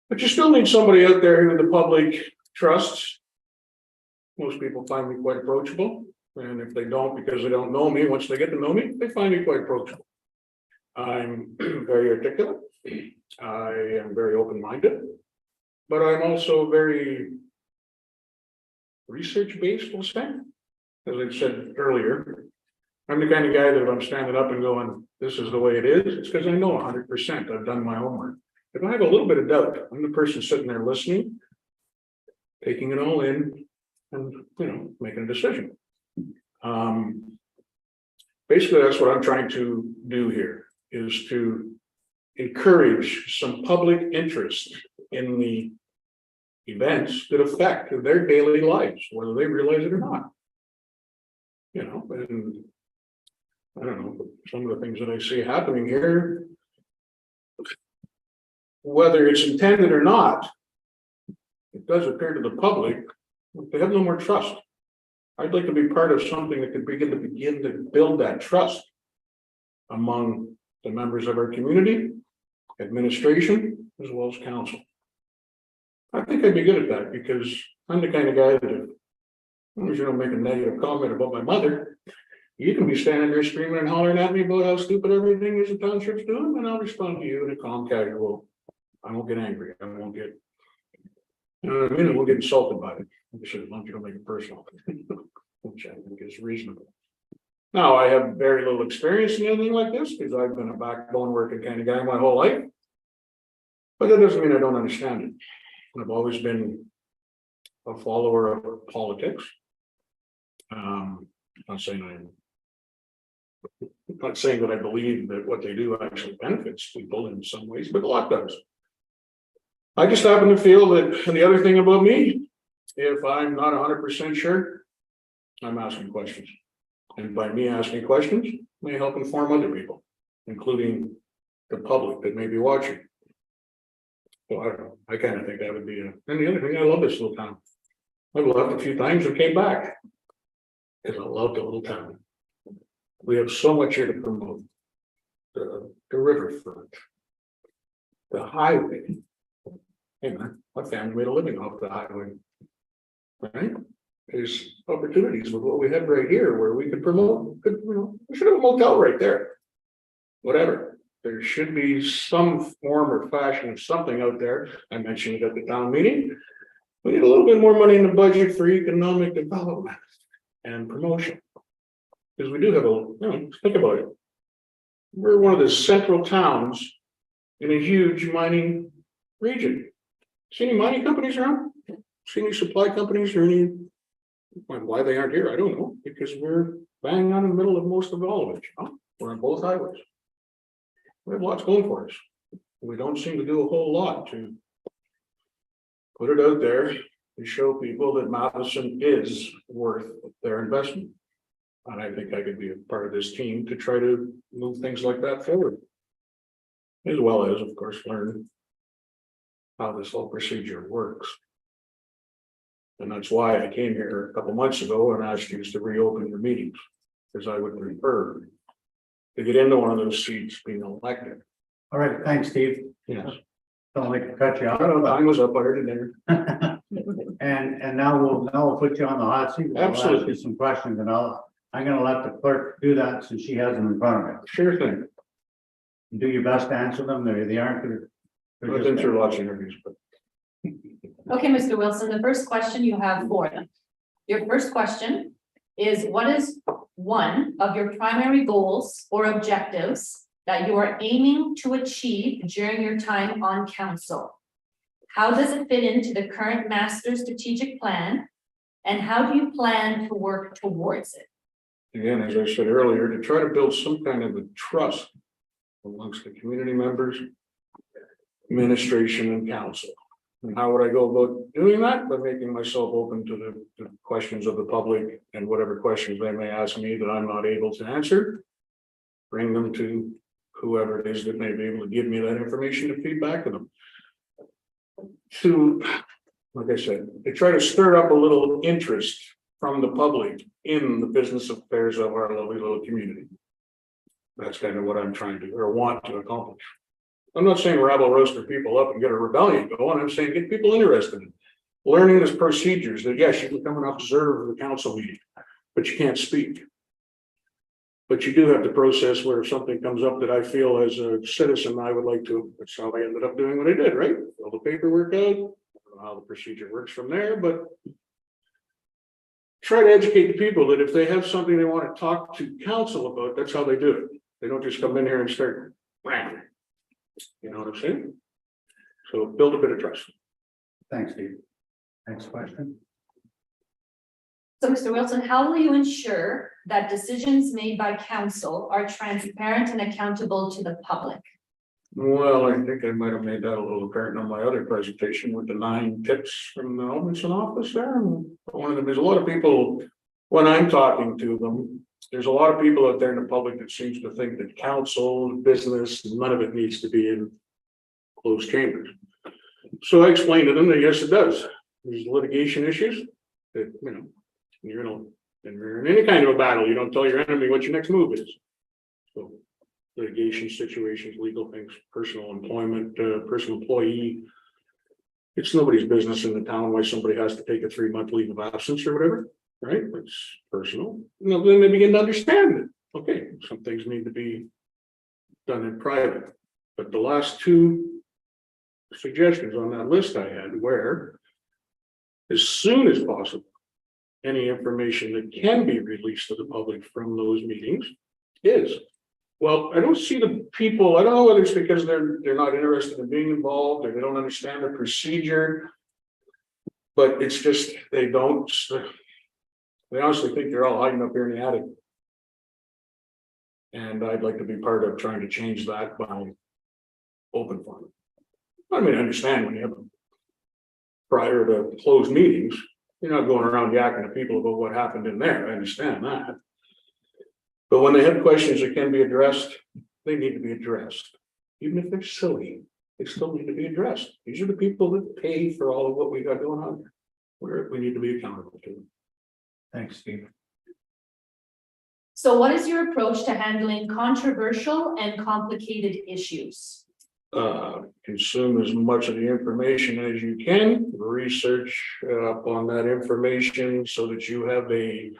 But you still need somebody out there who the public trusts. Most people find me quite approachable. And if they don't, because they don't know me, once they get to know me, they find me quite approachable. I'm very articulate. I am very open-minded, but I'm also very research-based, we'll say. As I said earlier, I'm the kind of guy that if I'm standing up and going, this is the way it is, it's because I know 100%. I've done my homework. If I have a little bit of doubt, I'm the person sitting there listening, taking it all in, and making a decision. Basically, that's what I'm trying to do here, is to encourage some public interest in the events that affect their daily lives, whether they realize it or not. And I don't know, some of the things that I see happening here, whether it's intended or not, it does appear to the public they have no more trust. I'd like to be part of something that could begin to build that trust among the members of our community, administration, as well as council. I think I'd be good at that because I'm the kind of guy that if, as long as you don't make a negative comment about my mother, you can be standing there screaming and hollering at me about how stupid everything is the township's doing, and I'll respond to you in a calm, casual. I won't get angry. I won't get, you know what I mean? I won't get insulted by it. As long as you don't make it personal, which I think is reasonable. Now, I have very little experience in anything like this because I've been a backbone working kind of guy my whole life. But that doesn't mean I don't understand it. I've always been a follower of politics. Not saying that I believe that what they do actually benefits people in some ways, but a lot does. I just happen to feel that, and the other thing about me, if I'm not 100% sure, I'm asking questions. And by me asking questions, may help inform other people, including the public that may be watching. So I don't know, I kind of think that would be and the other thing, I love this little town. I've left a few times and came back. Because I love the little town. We have so much here to promote. The riverfront. The highway. Hey man, my family made a living off the highway. Right? There's opportunities with what we have right here where we could promote, we should have a motel right there. Whatever. There should be some form or fashion of something out there. I mentioned it at the town meeting. We need a little bit more money in the budget for economic development and promotion. Because we do have think about it. We're one of the central towns in a huge mining region. See any mining companies around? See any supply companies or any? Why they aren't here, I don't know, because we're bang on in the middle of most of all of it. We're on both highways. We have lots going for us. We don't seem to do a whole lot to put it out there and show people that Matheson is worth their investment. And I think I could be a part of this team to try to move things like that forward. As well as, of course, learn how this whole procedure works. And that's why I came here a couple months ago and asked you to reopen your meetings, because I would prefer to get into one of those seats being elected.
All right, thanks, Steve.
Yes.
Don't like to cut you
I don't know,
out.
time was up, I heard it there.
And now we'll put you on the hot seat. We'll ask
Absolutely.
you some questions and I'm gonna let the clerk do that since she has them in front of her.
Sure thing.
Do your best to answer them. They aren't. They're
I've
just-
been through lots of interviews, but
Okay, Mr. Wilson, the first question you have for them. Your first question is, what is one of your primary goals or objectives that you are aiming to achieve during your time on council? How does it fit into the current master strategic plan? And how do you plan to work towards it?
again, as I said earlier, to try to build some kind of a trust amongst the community members, administration and council. And how would I go about doing that? By making myself open to the questions of the public and whatever questions they may ask me that I'm not able to answer. Bring them to whoever it is that may be able to give me that information and feedback to them. To, like I said, to try to stir up a little interest from the public in the business affairs of our lovely little community. That's kind of what I'm trying to, or want to accomplish. I'm not saying rabble roaster people up and get a rebellion going. I'm saying get people interested in learning the procedures that, yes, you can come and observe the council meeting, but you can't speak. But you do have the process where if something comes up that I feel as a citizen, I would like to, that's how I ended up doing what I did, right? Fill the paperwork out, I don't know how the procedure works from there, but try to educate the people that if they have something they want to talk to council about, that's how they do it. They don't just come in here and start rambling. You know what I'm saying? So build a bit of trust.
Thanks, Steve. Next question.
So, Mr. Wilson, how will you ensure that decisions made by council are transparent and accountable to the public?
Well, I think I might have made that a little apparent on my other presentation with the 9 tips from the Ombudsman office there. And one of them, there's a lot of people, when I'm talking to them, there's a lot of people out there in the public that seems to think that council, business, none of it needs to be in closed chambers. So I explained to them that yes, it does. There's litigation issues that, you're in a
And you're in any kind of a battle, you don't tell your enemy what your next move is. So litigation situations, legal things, personal employment, personal employee. It's nobody's business in the town why somebody has to take a 3-month leave of absence or whatever, right? It's personal. Then they begin to understand it. Okay, some things need to be done in private. But the last 2 suggestions on that list I had where as soon as possible, any information that can be released to the public from those meetings is. Well, I don't see the people, I don't know whether it's because they're not interested in being involved or they don't understand the procedure. But it's just, they honestly think they're all hiding up here in the attic. And I'd like to be part of trying to change that by open forum. I mean, I understand when you have prior to closed meetings, you're not going around yakking to people about what happened in there. I understand that. But when they have questions that can be addressed, they need to be addressed. Even if they're silly, they still need to be addressed. These are the people that pay for all of what we got going on here. We need to be accountable to them.
Thanks, Steve.
So what is your approach to handling controversial and complicated issues?
Consume as much of the information as you can, research up on that information so that you have a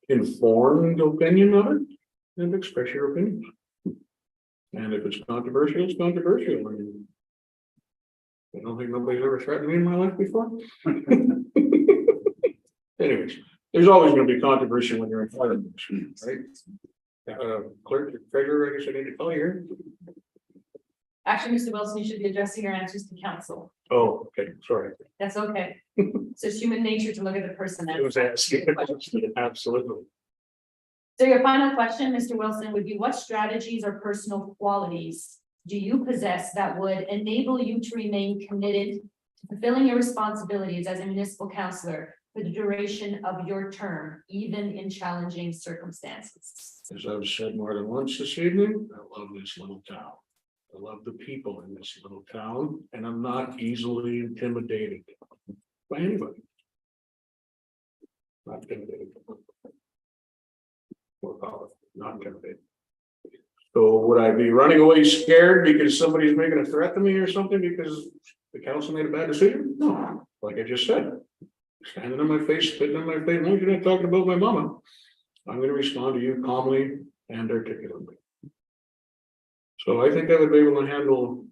informed opinion of it and express your opinion. And if it's controversial, it's controversial. I mean, I don't think nobody's ever threatened me in my life before. Anyways, there's always going to be controversy when you're in front of them, right? Clerk, treasurer, I guess I need to call you here.
Actually, Mr. Wilson, you should be addressing your answers to council.
Oh, okay, sorry.
That's okay. So it's human nature to look at the person.
It was asking. Absolutely.
So your final question, Mr. Wilson, would be what strategies or personal qualities do you possess that would enable you to remain committed to fulfilling your responsibilities as a municipal councillor for the duration of your term, even in challenging circumstances?
As I've said more than once this evening, I love this little town. I love the people in this little town, and I'm not easily intimidated by anybody. Not intimidated. More powerful, not intimidated. So would I be running away scared because somebody's making a threat to me or something because the council made a bad decision? No, like I just said, standing on my face, spitting on my face, no, you're not talking about my mama. I'm going to respond to you calmly and articulately. So I think I would be able to handle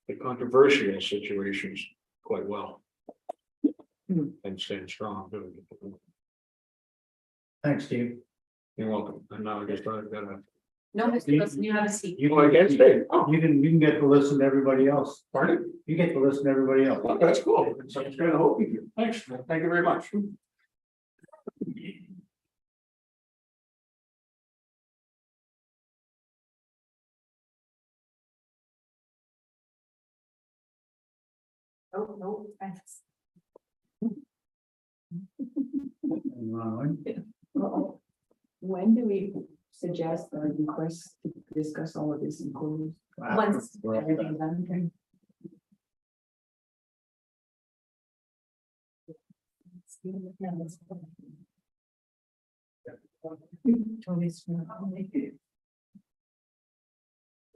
the controversial situations quite well. And stand strong.
Thanks, Steve.
You're welcome. And now I guess I've got to.
No, Mr. Wilson, you have a seat.
You
I can't stay. Oh,
You can get to listen to everybody else.
pardon?
You get to listen to everybody else.
Oh, that's cool. So it's kind of hoping you. Thanks. Thank you very much.
Oh, no, thanks.
When do we suggest or request to discuss all of this in closed?
Once
Everything's done, okay?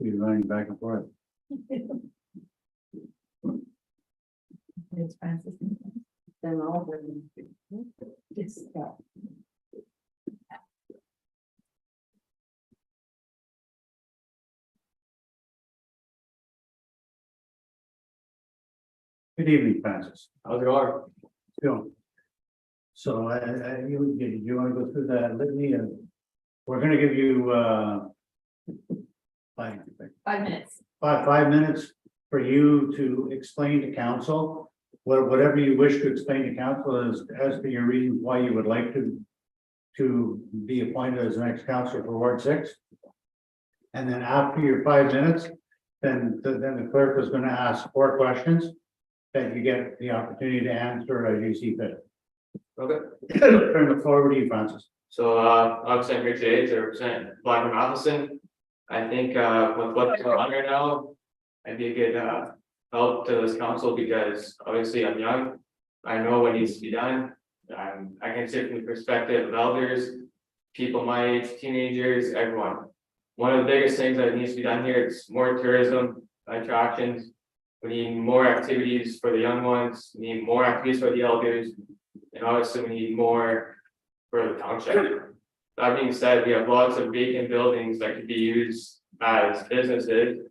You're running back and forth.
It's Francis. Then all the. It's, yeah.
Good evening, Francis.
How's it going?
Phil. So you want to go through that litany and we're gonna give you five 5 minutes for you to explain to council whatever you wish to explain to council as to your reasons why you would like to be appointed as the next councillor for Ward 6. And then after your 5 minutes, then the clerk is going to ask 4 questions that you get the opportunity to answer as you see fit.
Okay,
Turn the floor over to you, Francis.
so obviously I'm here today to represent Blackman Matheson. I think with what's going on right now, I'd be a good help to this council because obviously I'm young. I know what needs to be done. I can say from the perspective of elders, people my age, teenagers, everyone. One of the biggest things that needs to be done here is more tourism attractions. We need more activities for the young ones, we need more activities for the elders, and obviously we need more for the township. That being said, we have lots of vacant buildings that could be used as businesses.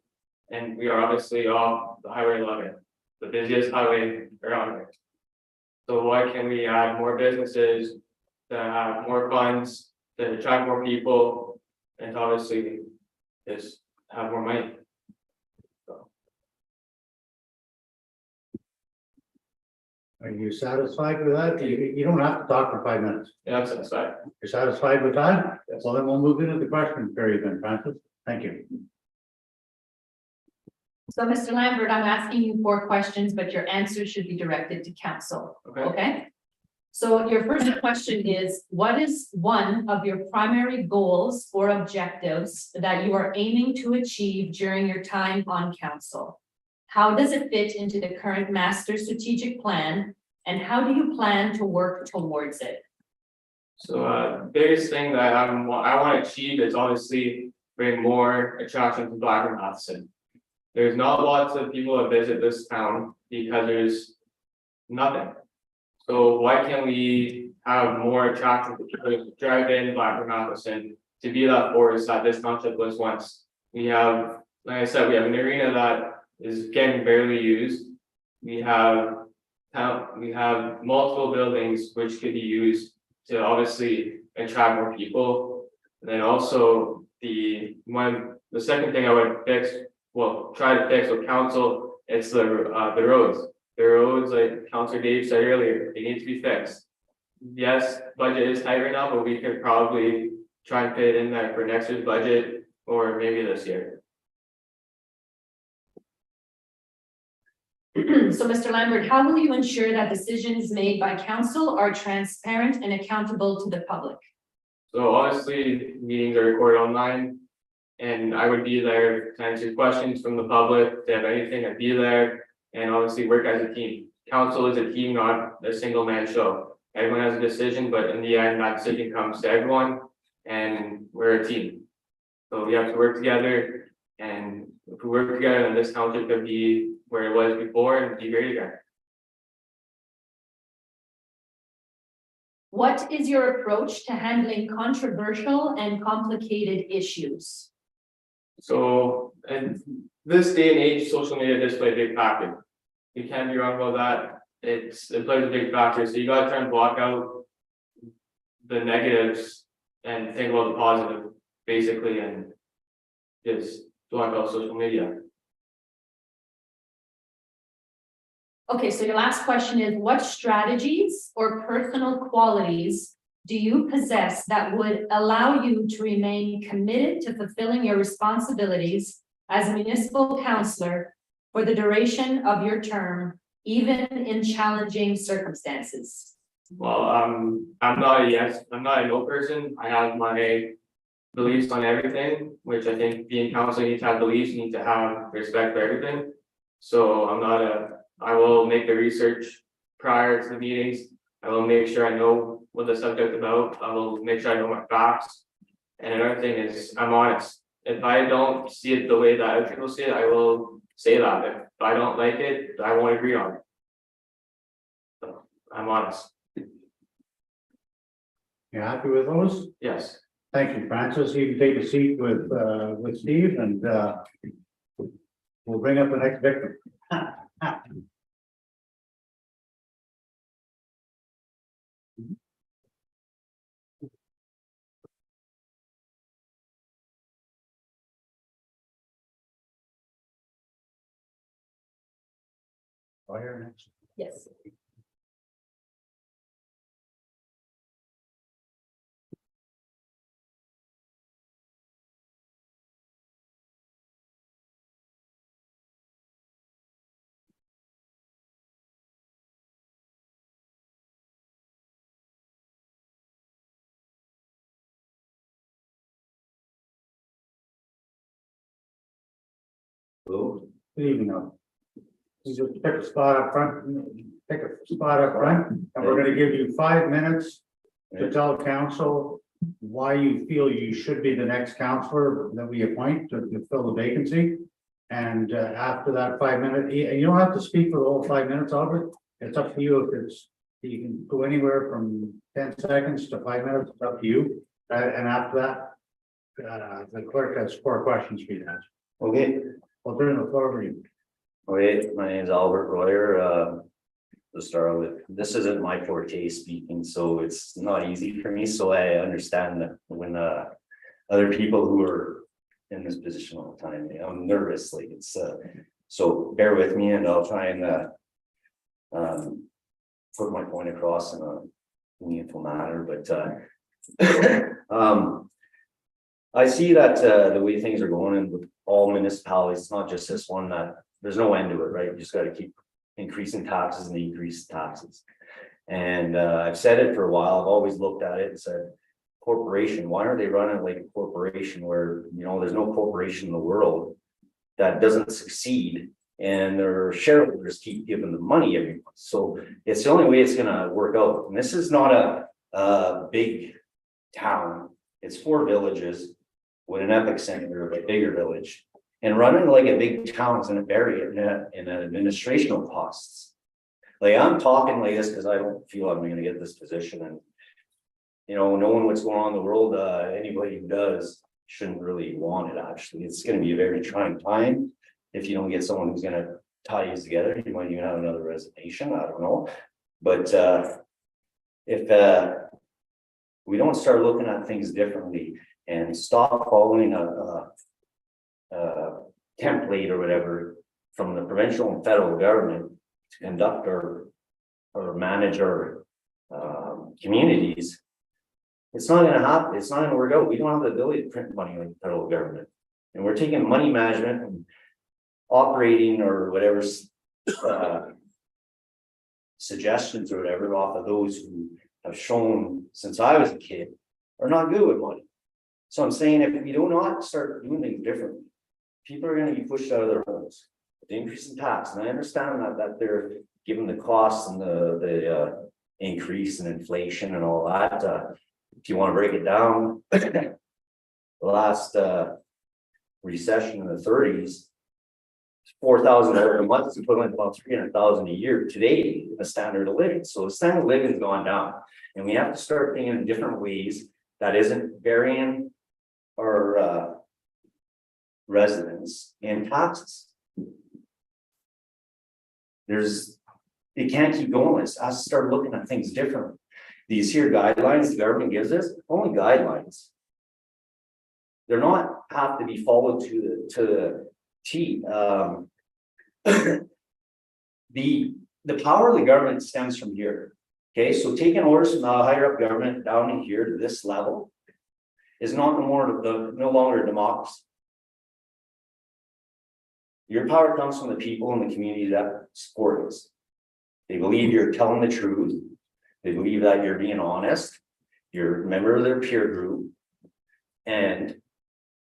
And we are obviously off the Highway 11, the busiest highway around here. So why can we add more businesses to have more funds, to attract more people, and obviously just have more money?
Are you satisfied with that? You don't have to talk for 5 minutes.
Yeah, I'm satisfied.
You're satisfied with that?
Yes.
Well, then we'll move into the question period then, Francis. Thank you.
So, Mr. Lambert, I'm asking you 4 questions, but your answers should be directed to council,
Okay.
okay? So your first question is, what is one of your primary goals or objectives that you are aiming to achieve during your time on council? How does it fit into the current master strategic plan, and how do you plan to work towards it?
So biggest thing that I want to achieve is obviously bring more attraction to Blackburn Matheson. There's not lots of people that visit this town because there's nothing. So why can't we have more attraction to people to drive in Blackburn Matheson to be that forest that this township was once? We have, like I said, we have an arena that is getting barely used. We have multiple buildings which could be used to obviously attract more people. And then also the second thing I would try to fix with council is the roads. The roads, like Councilor Dave said earlier, they need to be fixed. Yes, budget is tight right now, but we could probably try and fit it in there for next year's budget or maybe this year.
So, Mr. Lambert, how will you ensure that decisions made by council are transparent and accountable to the public?
So obviously, meetings are recorded online. And I would be there to answer questions from the public. If they have anything, I'd be there, and obviously work as a team. Council is a team, not a single man show. Everyone has a decision, but in the end, that decision comes to everyone, and we're a team. So we have to work together, and if we work together, then this township could be where it was before and be great again.
What is your approach to handling controversial and complicated issues?
So, in this day and age, social media does play a big factor. You can't be wrong about that. It plays a big factor. So you gotta try and block out the negatives and think about the positive, basically, and just block out social media.
Okay, so your last question is, what strategies or personal qualities do you possess that would allow you to remain committed to fulfilling your responsibilities as a municipal councillor for the duration of your term, even in challenging circumstances?
Well, I'm not a no person. I have my beliefs on everything, which I think being council, you need to have beliefs, you need to have respect for everything. So I will make the research prior to the meetings. I will make sure I know what the subject about. I will make sure I know my facts. And another thing is I'm honest. If I don't see it the way that other people see it, I will say that. If I don't like it, I won't agree on it. So I'm honest.
You happy with those?
Yes.
Thank you, Francis. You can take a seat with Steve, and we'll bring up the next victim. Fire next.
Yes.
Hello. Good evening. All. You just pick a spot up front, and we're gonna give you 5 minutes to tell council why you feel you should be the next councillor that we appoint to fill the vacancy. And after that 5 minute, you don't have to speak for the whole 5 minutes of it. It's up to you if it's, you can go anywhere from 10 seconds to 5 minutes, it's up to you. And after that, the clerk has 4 questions for you to ask.
Okay,
I'll turn the floor over to you.
okay, my name is Albert Royer, to start with, this isn't my forte speaking, so it's not easy for me, so I understand that when other people who are in this position all the time, I'm nervous, like it's so bear with me and I'll try and put my point across in a meaningful manner, but I see that the way things are going in with all municipalities, it's not just this one, that there's no end to it, right? You just got to keep increasing taxes and increase taxes. And I've said it for a while, I've always looked at it and said, corporation, why aren't they running like a corporation where, you know, there's no corporation in the world that doesn't succeed and their shareholders keep giving them money every month. So it's the only way it's gonna work out. And this is not a big town, it's 4 villages with an epic center of a bigger village. And running like a big town is gonna vary in administrational costs. Like I'm talking like this because I don't feel I'm gonna get this position, and you know, knowing what's going on in the world, anybody who does shouldn't really want it. Actually, it's gonna be a very trying time if you don't get someone who's gonna tie you together. You might even have another resignation, I don't know. But if we don't start looking at things differently and stop following a template or whatever from the provincial and federal government to conduct or manage our communities, it's not going to happen. It's not going to work out. We don't have the ability to print money like the federal government, and we're taking money management and operating or whatever suggestions or whatever off of those who have shown since I was a kid are not good with money. So I'm saying if we do not start doing things differently, people are going to be pushed out of their homes with the increase in tax. And I understand that they're given the costs and the increase in inflation and all that. If you want to break it down, the last recession in the 30s, $4,000 a month is equivalent to about $300,000 a year today, the standard of living. So the standard of living has gone down, and we have to start thinking in different ways that isn't varying our residents in taxes. It can't keep going. It has to start looking at things differently. These here guidelines the government gives us, only guidelines. They're not have to be followed to the T. The power of the government stems from here. Okay, so taking orders from the higher up government down in here to this level is no longer a democracy. Your power comes from the people in the community that support us. They believe you're telling the truth. They believe that you're being honest. You're a member of their peer group. And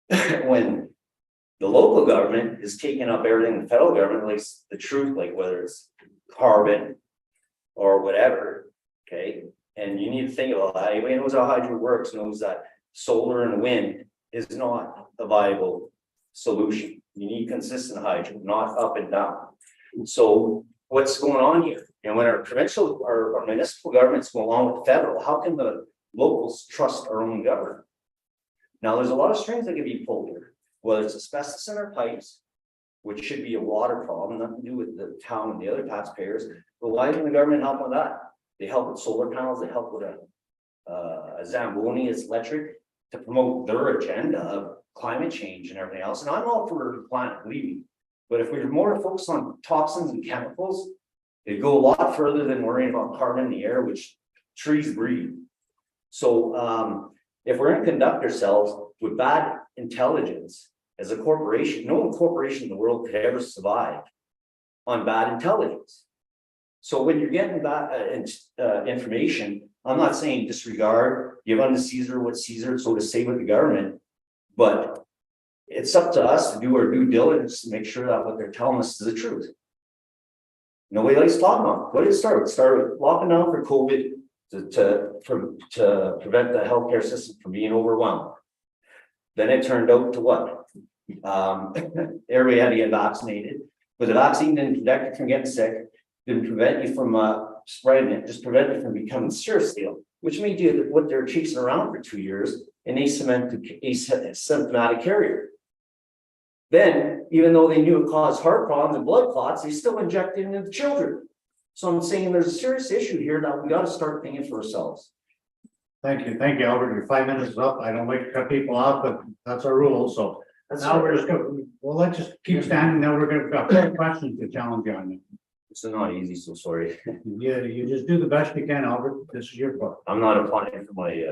when the local government is taking up everything the federal government likes the truth, like whether it's carbon or whatever, okay? And you need to think about that. Anybody knows how hydro works knows that solar and wind is not a viable solution. You need consistent hydro, not up and down. So what's going on here? And when our provincial or our municipal governments go along with federal, how can the locals trust our own government? Now, there's a lot of strings that can be pulled here. Whether it's asbestos in our pipes, which should be a water problem, nothing to do with the town and the other taxpayers. But why doesn't the government help with that? They help with solar panels, they help with a Zamboni electric to promote their agenda of climate change and everything else. And I'm all for the planet, believe me. But if we're more focused on toxins and chemicals, it'd go a lot further than worrying about carbon in the air, which trees breathe. So if we're going to conduct ourselves with bad intelligence as a corporation, no corporation in the world could ever survive on bad intelligence. So when you're getting that information, I'm not saying disregard, give unto Caesar what Caesar, so to say with the government, but it's up to us to do our due diligence to make sure that what they're telling us is the truth. Nobody likes talking about it. What did it start with? It started with locking down for COVID to prevent the healthcare system from being overwhelmed. Then it turned out to what? Everybody had to get vaccinated, but the vaccine didn't protect you from getting sick, didn't prevent you from spreading it, just prevented you from becoming seriously ill, which made you what they're chasing around for 2 years, an asymptomatic carrier. Then, even though they knew it caused heart problems and blood clots, they still injected it into the children. So I'm saying there's a serious issue here that we got to start thinking for ourselves.
Thank you, Albert. Your 5 minutes is up. I don't like to cut people off, but that's our rule, so. Now we're just gonna, well, let's just keep standing. Now we're gonna got 4 questions to challenge you on.
It's not easy, so sorry.
Yeah, you just do the best you can, Albert. This is your part.
I'm not applying for my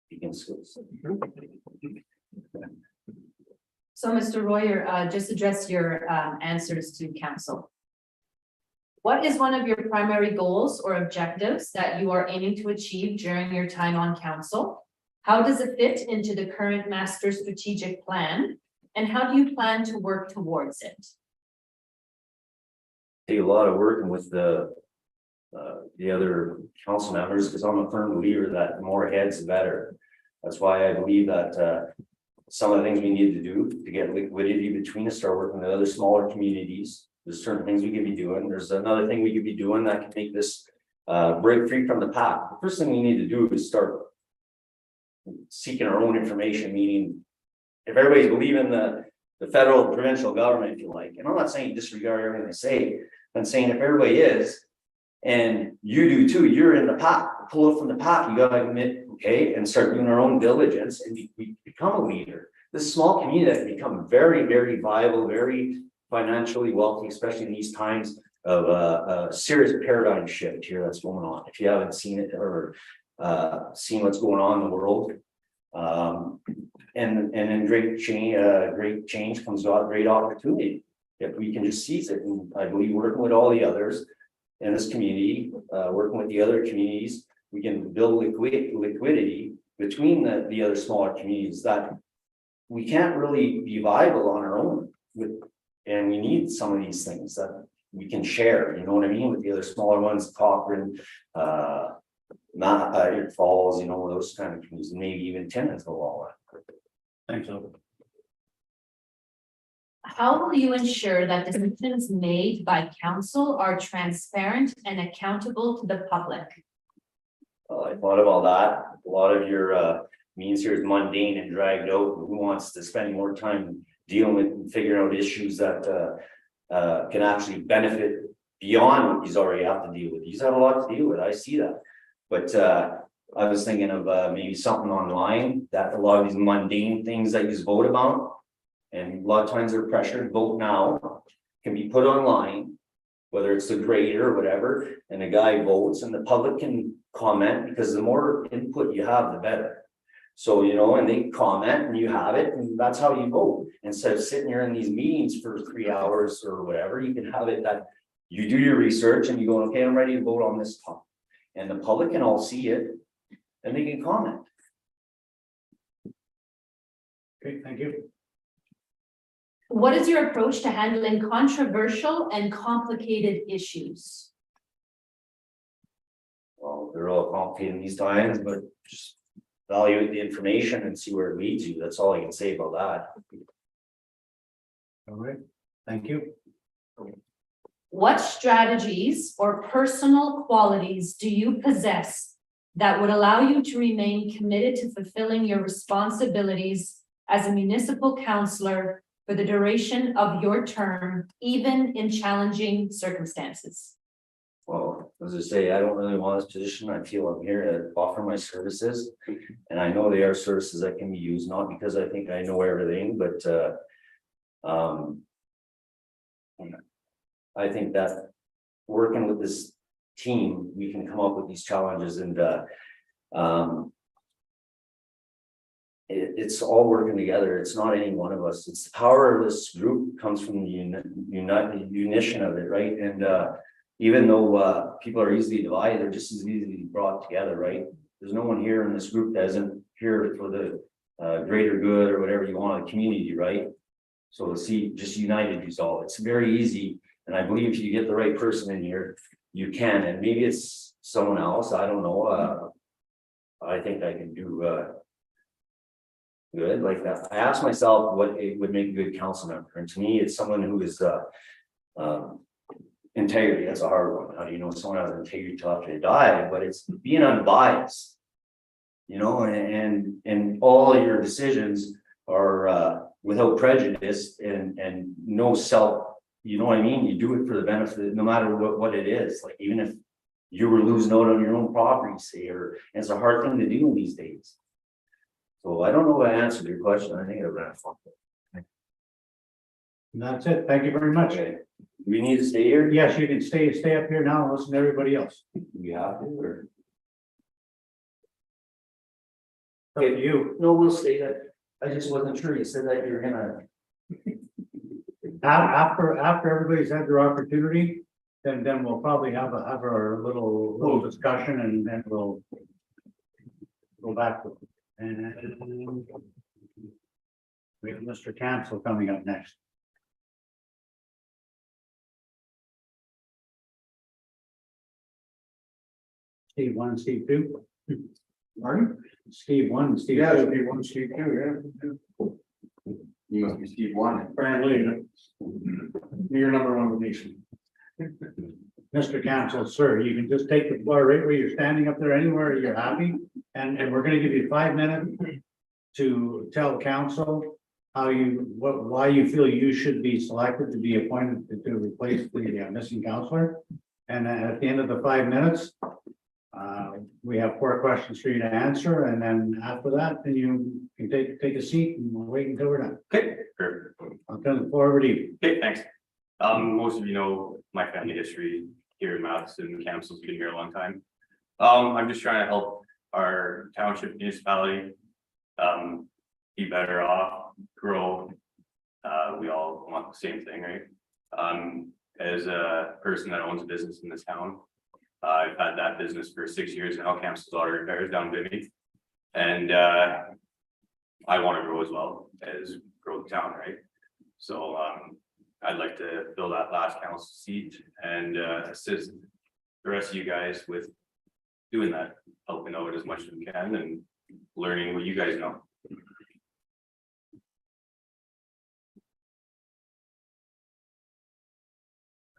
speaking skills.
So, Mr. Royer, just address your answers to council. What is one of your primary goals or objectives that you are aiming to achieve during your time on council? How does it fit into the current master strategic plan? And how do you plan to work towards it?
Take a lot of working with the other council members, because I'm a firm believer that the more heads, the better. That's why I believe that some of the things we need to do to get liquidity between us, start working with other smaller communities. There's certain things we could be doing. There's another thing we could be doing that can make this break free from the pack. The first thing we need to do is start seeking our own information, meaning if everybody's believing the federal provincial government, if you like, and I'm not saying disregard everything they say, I'm saying if everybody is, and you do too, you're in the pack, pull it from the pack, you gotta admit, okay, and start doing our own diligence, and we become a leader. This small community that can become very, very viable, very financially wealthy, especially in these times of a serious paradigm shift here that's going on. If you haven't seen it or seen what's going on in the world, and then great change comes out great opportunity if we can just seize it. And I believe working with all the others in this community, working with the other communities, we can build liquidity between the other smaller communities that we can't really be viable on our own and we need some of these things that we can share, you know what I mean, with the other smaller ones, Cochrane, Iron Falls, you know, those kind of communities, maybe even Timmins will all that.
Thanks, Albert.
How will you ensure that decisions made by council are transparent and accountable to the public?
I thought about that. A lot of your means here is mundane and dragged out. Who wants to spend more time dealing with and figuring out issues that can actually benefit beyond what he's already have to deal with? He's had a lot to deal with. I see that. But I was thinking of maybe something online that a lot of these mundane things that you vote about, and a lot of times they're pressured, vote now, can be put online, whether it's the grader or whatever, and the guy votes and the public can comment, because the more input you have, the better. So, you know, and they comment and you have it, and that's how you vote. Instead of sitting here in these meetings for 3 hours or whatever, you can have it that you do your research and you go, okay, I'm ready to vote on this topic. And the public can all see it and they can comment.
Okay, thank you.
What is your approach to handling controversial and complicated issues?
Well, they're all complicated in these times, but just evaluate the information and see where it leads you. That's all I can say about that.
All right, thank you.
What strategies or personal qualities do you possess that would allow you to remain committed to fulfilling your responsibilities as a municipal councillor for the duration of your term, even in challenging circumstances?
Well, as I say, I don't really want this position. I feel I'm here to offer my services. And I know they are services that can be used, not because I think I know everything, but I think that working with this team, we can come up with these challenges, and it's all working together. It's not any one of us. It's the power of this group comes from the unition of it, right? And even though people are easily divided, they're just as easily brought together, right? There's no one here in this group that isn't here for the greater good or whatever you want, the community, right? So to see just united resolve, it's very easy And I believe if you get the right person in here, you can, and maybe it's someone else, I don't know, I think I can do, good, like that. I asked myself what it would make a good council member, and to me, it's someone who is, integrity, that's a hard one. How do you know someone has integrity till after they die? But it's being unbiased. You know, and all your decisions are without prejudice and no self, you know what I mean? You do it for the benefit, no matter what it is, like even if you were losing out on your own property, say, and it's a hard thing to do these days. So I don't know if I answered your question. I think I ran off.
That's it. Thank you very much.
Okay. We need to stay here?
Yes, you can stay up here now and listen to everybody else.
We have to, or?
Up to you.
No, we'll stay there. I just wasn't sure. You said that you're gonna.
After everybody's had their opportunity, then we'll probably have our little discussion and then we'll go back to it. And we have Mr. Cancel coming up next. Steve 1, Steve 2.
Pardon?
Steve 1, and Steve 2.
Yeah, Steve 1, Steve 2, yeah. You must be Steve 1.
Apparently, you're number one with me.
Mr. Council, sir, you can just take the floor right where you're standing up there, anywhere you're happy. And we're gonna give you 5 minutes to tell council how why you feel you should be selected to be appointed to replace the missing councillor. And then at the end of the 5 minutes, we have 4 questions for you to answer, and then after that, then you can take a seat and we'll wait until we're done.
Okay, perfect.
I'll turn the floor over to you.
Okay, thanks. Most of you know my family history here in Madison. Council's been here a long time. I'm just trying to help our township municipality be better off, grow. We all want the same thing, right? As a person that owns a business in this town, I've had that business for 6 years now. Council's auto repairs down Bibby, and I want to grow as well as grow the town, right? So I'd like to fill that last council seat and assist the rest of you guys with doing that, helping out as much as we can and learning what you guys know.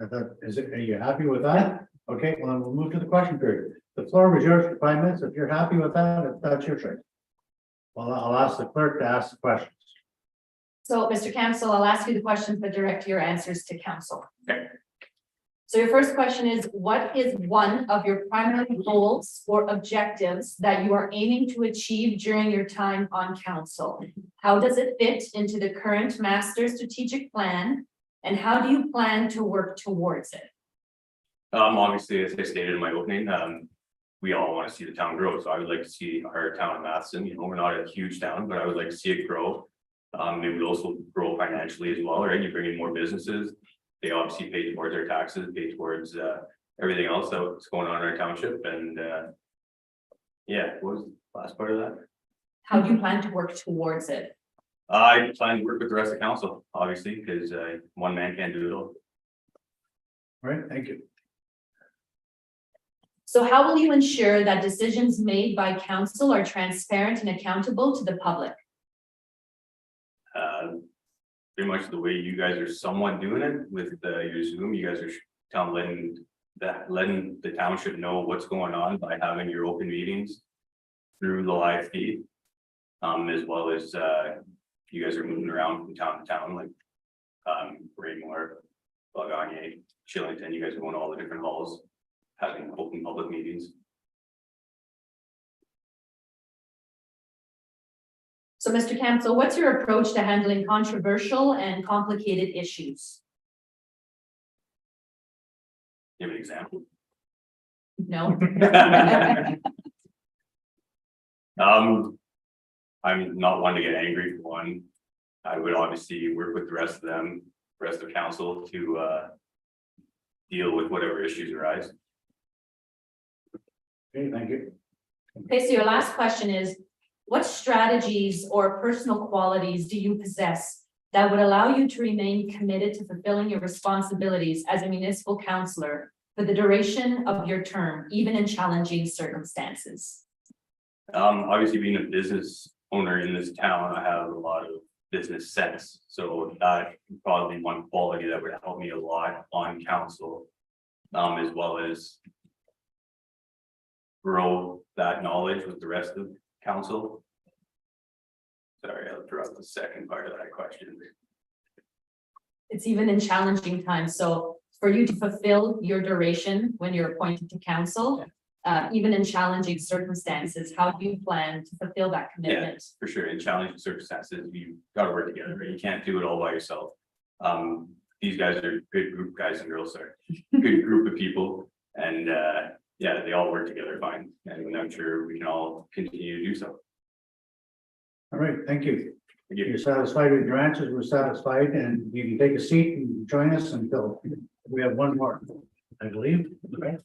Are you happy with that? Okay, well, then we'll move to the question period. The floor was yours for 5 minutes. If you're happy with that, that's your choice. Well, I'll ask the clerk to ask the questions.
So, Mr. Council, I'll ask you the questions, but direct your answers to council.
Okay.
So your first question is, what is one of your primary goals or objectives that you are aiming to achieve during your time on council? How does it fit into the current master strategic plan? And how do you plan to work towards it?
Obviously, as I stated in my opening, we all want to see the town grow. So I would like to see our town of Madison, we're not a huge town, but I would like to see it grow. It would also grow financially as well, right? You bring in more businesses. They obviously pay towards our taxes, pay towards everything else that's going on in our township. And yeah, what was the last part of that?
How do you plan to work towards it?
I plan to work with the rest of council, obviously, because one man can't do it all.
All right, thank you.
So how will you ensure that decisions made by council are transparent and accountable to the public?
Pretty much the way you guys are somewhat doing it with your Zoom, you guys are letting the township know what's going on by having your open meetings through the live feed. As well as you guys are moving around from town to town, like Raymore, Laganye, Shillington, you guys are going to all the different halls, having open public meetings.
So, Mr. Cancel, what's your approach to handling controversial and complicated issues?
Give an example.
No.
I'm not one to get angry for one. I would obviously work with the rest of council to deal with whatever issues arise.
Okay, thank you.
Okay, so your last question is, what strategies or personal qualities do you possess that would allow you to remain committed to fulfilling your responsibilities as a municipal councillor for the duration of your term, even in challenging circumstances?
Obviously being a business owner in this town, I have a lot of business sense. So that would probably be one quality that would help me a lot on council. As well as grow that knowledge with the rest of council. Sorry, I'll drop the second part of that question.
It's even in challenging times. So for you to fulfill your duration when you're appointed to council, even in challenging circumstances, how do you plan to fulfill that commitment?
For sure, in challenging circumstances, you've got to work together, right? You can't do it all by yourself. These guys are good group, guys and girls are good group of people, and yeah, they all work together fine, and I'm sure we can all continue to do so.
All right, thank you.
Thank you.
You're satisfied with your answers, we're satisfied, and you can take a seat and join us until we have one more, I believe. Okay.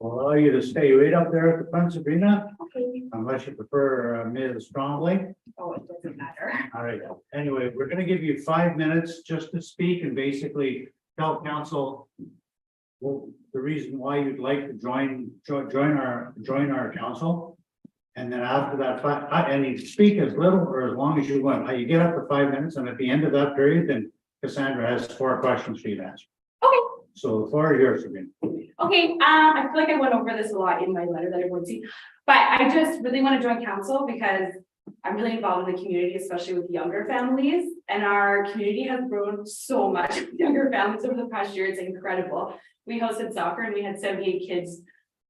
I'll allow you to stay right up there at the front, Sabrina,
Okay.
unless you prefer Ms. Strombley.
Oh, it doesn't matter.
All right, anyway, we're gonna give you 5 minutes just to speak and basically tell council well, the reason why you'd like to join our council. And then after that, and you speak as little or as long as you want. You get up to 5 minutes, and at the end of that period, then Cassandra has 4 questions for you to answer.
Okay.
So the floor is yours again.
Okay, I feel like I went over this a lot in my letter that everyone see, but I just really want to join council because I'm really involved in the community, especially with younger families. And our community has grown so much with younger families over the past year. It's incredible. We hosted soccer and we had 78 kids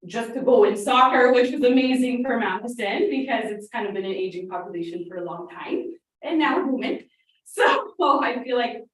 just to go in soccer, which was amazing for Matheson because it's kind of been an aging population for a long time. And now we're booming. So I feel like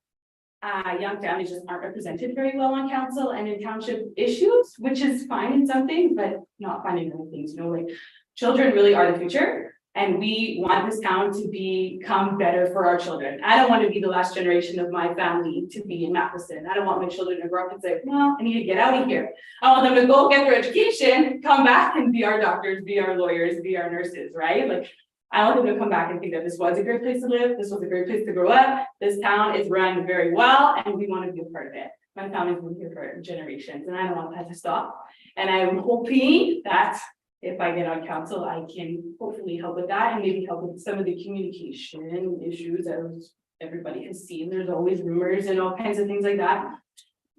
young families just aren't represented very well on council and in township issues, which is fine in some things, but not fine in other things, you know, like children really are the future. And we want this town to become better for our children. I don't want to be the last generation of my family to be in Matheson. I don't want my children to grow up and say, well, I need to get out of here. I want them to go get their education, come back and be our doctors, be our lawyers, be our nurses, right? Like, I want them to come back and think that this was a great place to live. This was a great place to grow up. This town is run very well and we want to be a part of it. My family's been here for generations and I don't want that to stop. And I'm hoping that if I get on council, I can hopefully help with that and maybe help with some of the communication issues as everybody has seen. There's always rumors and all kinds of things like that.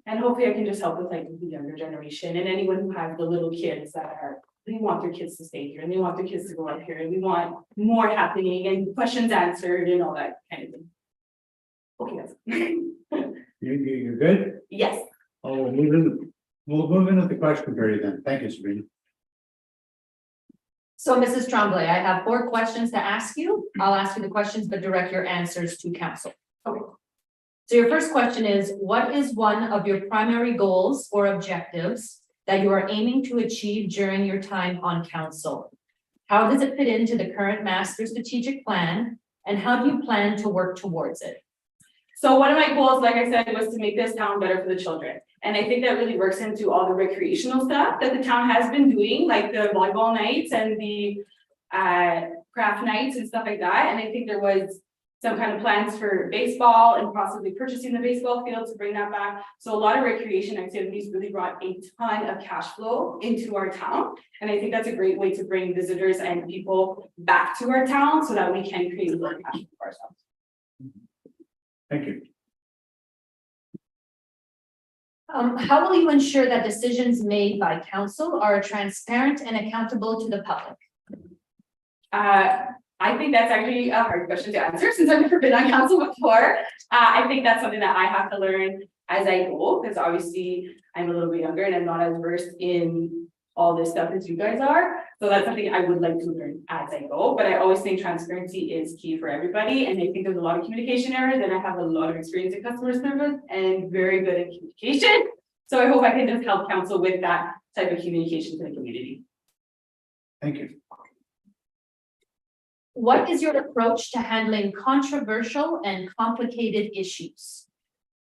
And hopefully I can just help with like the younger generation and anyone who has the little kids that are, they want their kids to stay here and they want their kids to grow up here and we want more happening and questions answered and all that kind of thing. Okay,
You're good?
yes.
Oh, we'll move into the question period then. Thank you, Sabrina.
So Mrs. Tremblay, I have 4 questions to ask you. I'll ask you the questions, but direct your answers to council.
Okay.
So your first question is, what is one of your primary goals or objectives that you are aiming to achieve during your time on council? How does it fit into the current master strategic plan? And how do you plan to work towards it?
So one of my goals, like I said, was to make this town better for the children. And I think that really works into all the recreational stuff that the town has been doing, like the volleyball nights and the craft nights and stuff like that. And I think there was some kind of plans for baseball and possibly purchasing the baseball field to bring that back. So a lot of recreation activities really brought a ton of cash flow into our town. And I think that's a great way to bring visitors and people back to our town so that we can create more cash flow for ourselves.
Thank you.
How will you ensure that decisions made by council are transparent and accountable to the public?
I think that's actually a hard question to answer since I've never been on council before. I think that's something that I have to learn as I go, because obviously I'm a little bit younger and I'm not as versed in
all this stuff as you guys are. So that's something I would like to learn as I go, but I always think transparency is key for everybody. And I think there's a lot of communication errors, and I have a lot of experience in customer service and very good at communication. So I hope I can just help council with that type of communication to the community.
Thank you.
What is your approach to handling controversial and complicated issues?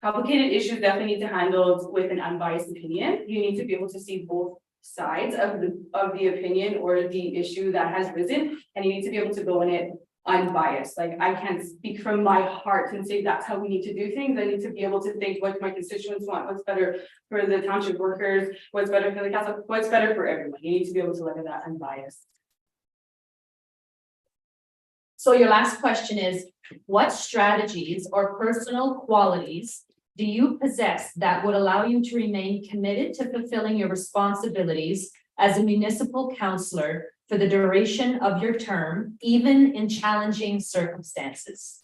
Complicated issues definitely need to handle with an unbiased opinion. You need to be able to see both sides of the opinion or the issue that has risen, and you need to be able to go in it unbiased. Like, I can't speak from my heart and say that's how we need to do things. I need to be able to think what my constituents want, what's better for the township workers, what's better for the council, what's better for everyone. You need to be able to look at that unbiased.
So your last question is, what strategies or personal qualities do you possess that would allow you to remain committed to fulfilling your responsibilities as a municipal councillor for the duration of your term, even in challenging circumstances?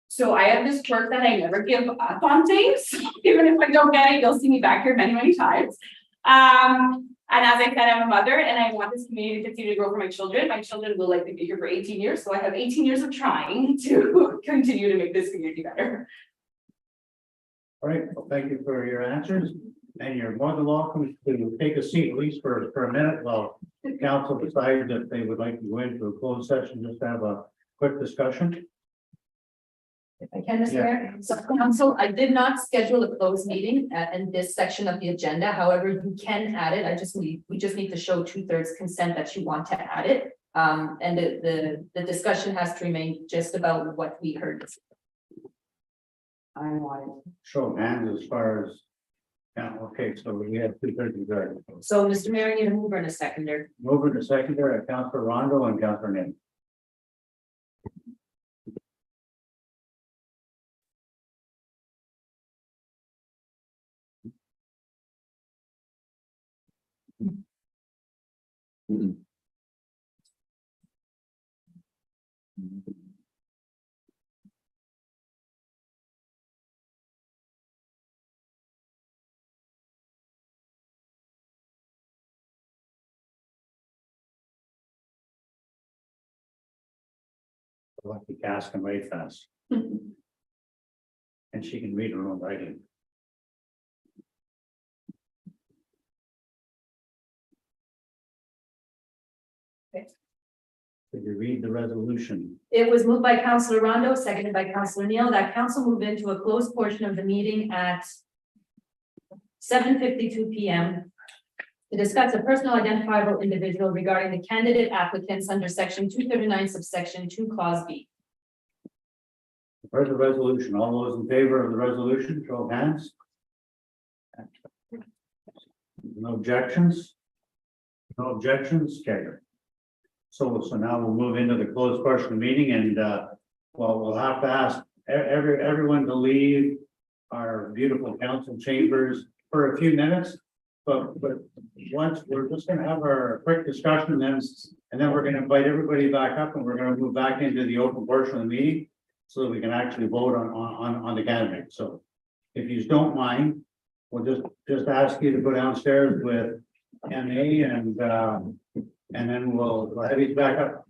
So I have this quirk that I never give up on things. Even if I don't get it, you'll see me back here many, many times. And as I said, I'm a mother and I want this community to continue to grow for my children. My children will likely be here for 18 years. So I have 18 years of trying to continue to make this community better.
All right, well, thank you for your answers, and you're more than welcome to take a seat, at least for a minute, while the council decides if they would like to go into a closed session, just to have a quick discussion.
If I can, Mr. Mayor. So council, I did not schedule a closed meeting in this section of the agenda. However, you can add it. We just need to show 2/3 consent that you want to add it. And the discussion has to remain just about what we heard.
I want it.
Show of hands as far as, yeah, okay, so we have 2/3 right.
So Mr. Mayor, I need a mover and a seconder.
Mover to seconder, Councilor Rondo and Councilor Nim. Like the gas can wait fast. And she can read her own writing. Could you read the resolution?
It was moved by Councilor Rondo, seconded by Councilor Neal, that council move into a closed portion of the meeting at 7:52 p.m. to discuss a personal identifiable individual regarding the candidate applicants under section 239 subsection 2 clause B.
Heard the resolution. All those in favor of the resolution, show of hands. No objections? No objections, carried. So now we'll move into the closed portion of the meeting, and well, we'll have to ask everyone to leave our beautiful council chambers for a few minutes. But once we're just gonna have our quick discussion, and then we're gonna invite everybody back up, and we're gonna move back into the open portion of the meeting, so that we can actually vote on the candidate. So if you don't mind, we'll just ask you to go downstairs with MA, and then we'll have you back up.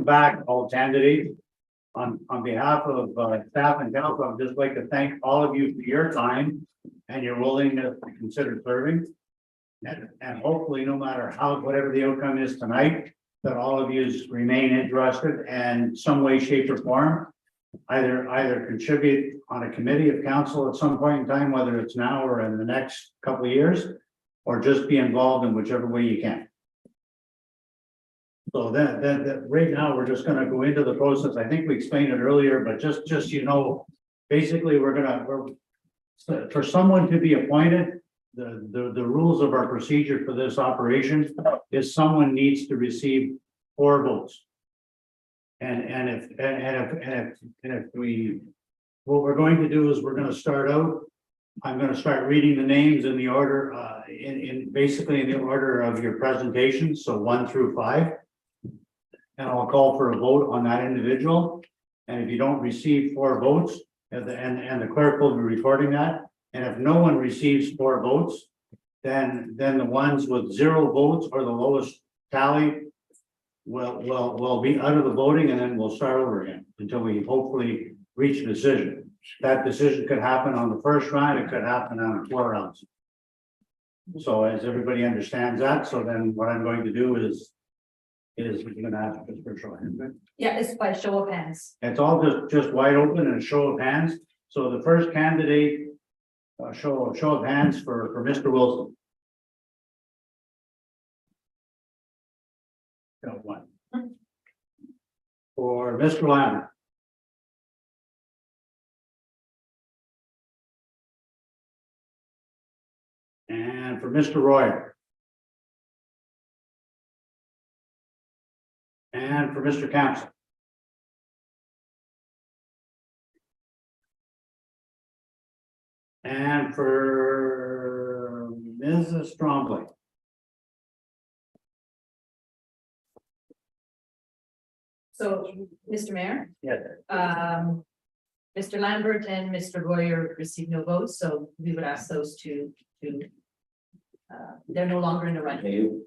back all candidates. On behalf of staff and council, I'd just like to thank all of you for your time and your willingness to consider serving. And hopefully, no matter whatever the outcome is tonight, that all of you remain interested and some way, shape or form. Either contribute on a committee of council at some point in time, whether it's now or in the next couple of years, or just be involved in whichever way you can. So then right now, we're just gonna go into the process. I think we explained it earlier, but just basically, for someone to be appointed, the rules of our procedure for this operation is someone needs to receive 4 votes. And if we, what we're going to do is we're gonna start out. I'm gonna start reading the names in the order, basically in the order of your presentation, so 1 through 5. And I'll call for a vote on that individual. And if you don't receive 4 votes, and the clerk will be recording that. And if no one receives 4 votes, then the ones with 0 votes or the lowest tally will be out of the voting, and then we'll start over again until we hopefully reach a decision. That decision could happen on the first round, it could happen on 4 rounds. So as everybody understands that, so then what I'm going to do is we're gonna ask just for a show of hands.
Yeah, it's by show of hands.
It's all just wide open and a show of hands. So the first candidate, show of hands for Mr. Wilson. Got 1. For Mr. Lambert. And for Mr. Royer. And for Mr. Campson. And for Mrs. Trombley.
So, Mr. Mayor,
Yes.
Mr. Lambert and Mr. Royer received no votes, so we would ask those two to. They're no longer in the running.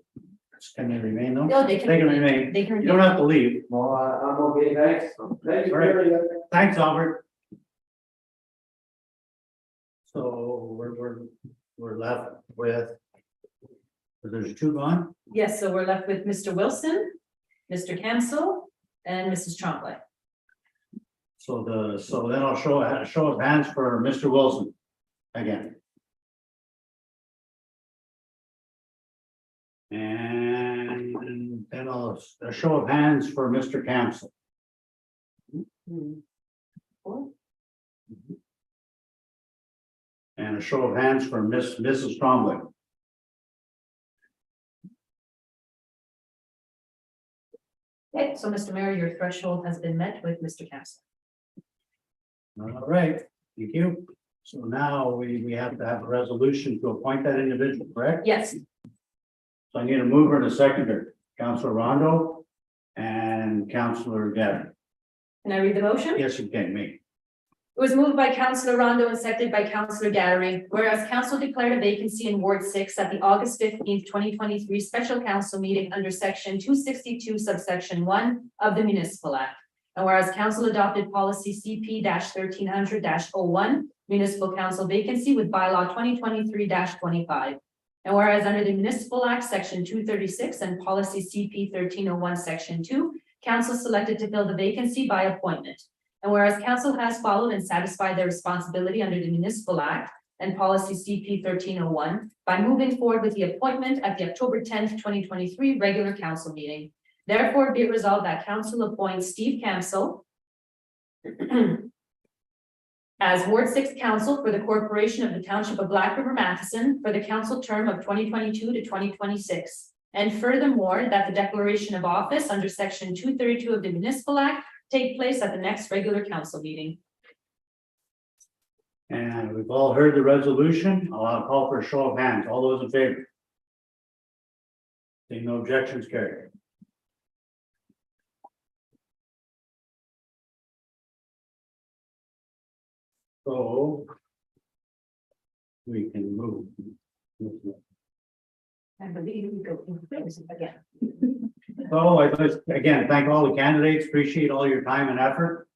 Can they remain though?
No,
They can remain.
They can
You don't
remain.
have to leave.
Well, I'm okay, thanks.
All right. Thanks, Albert. So we're left with. There's 2 gone.
Yes, so we're left with Mr. Wilson, Mr. Cancel, and Mrs. Trombley.
So then I'll show a show of hands for Mr. Wilson again. And then a show of hands for Mr. Campson. And a show of hands for Mrs. Trombley.
Okay, so Mr. Mayor, your threshold has been met with Mr. Cancel.
All right, thank you. So now we have to have a resolution to appoint that individual, correct?
Yes,
So I need a mover and a seconder, Councillor Rondo and Councillor Gavin.
can I read the motion?
Yes, you can, me.
It was moved by Councillor Rondo and seconded by Councillor Gathering, whereas council declared a vacancy in Ward 6 at the August 15th, 2023 special council meeting under section 262 subsection 1 of the Municipal Act. And whereas council adopted policy CP-1300-01, municipal council vacancy with bylaw 2023-25. And whereas under the Municipal Act, section 236 and policy CP 1301, section 2, council selected to fill the vacancy by appointment. And whereas council has followed and satisfied their responsibility under the Municipal Act and policy CP 1301 by moving forward with the appointment at the October 10th, 2023 regular council meeting. Therefore, be it resolved that council appoints Steve Cancel as Ward 6 council for the corporation of the Township of Black River Matheson for the council term of 2022 to 2026. And furthermore, that the declaration of office under section 232 of the Municipal Act take place at the next regular council meeting.
And we've all heard the resolution. I'll call for a show of hands. All those in favor? Seeing no objections, carried. So we can move.
I believe we go in place again.
So I just, again, thank all the candidates, appreciate all your time and effort.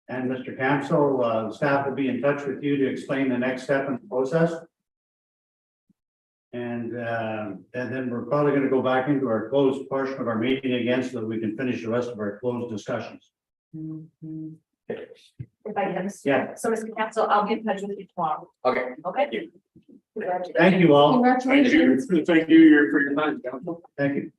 And Mr. Cancel, staff will be in touch with you to explain the next step in the process. And then we're probably gonna go back into our closed portion of our meeting again so that we can finish the rest of our closed discussions.
If I can.
Yeah.
So, Mr. Council, I'll get in touch with you tomorrow.
Okay.
Okay?
Thank you all.
Congratulations.
Thank you for your time, council.
Thank you.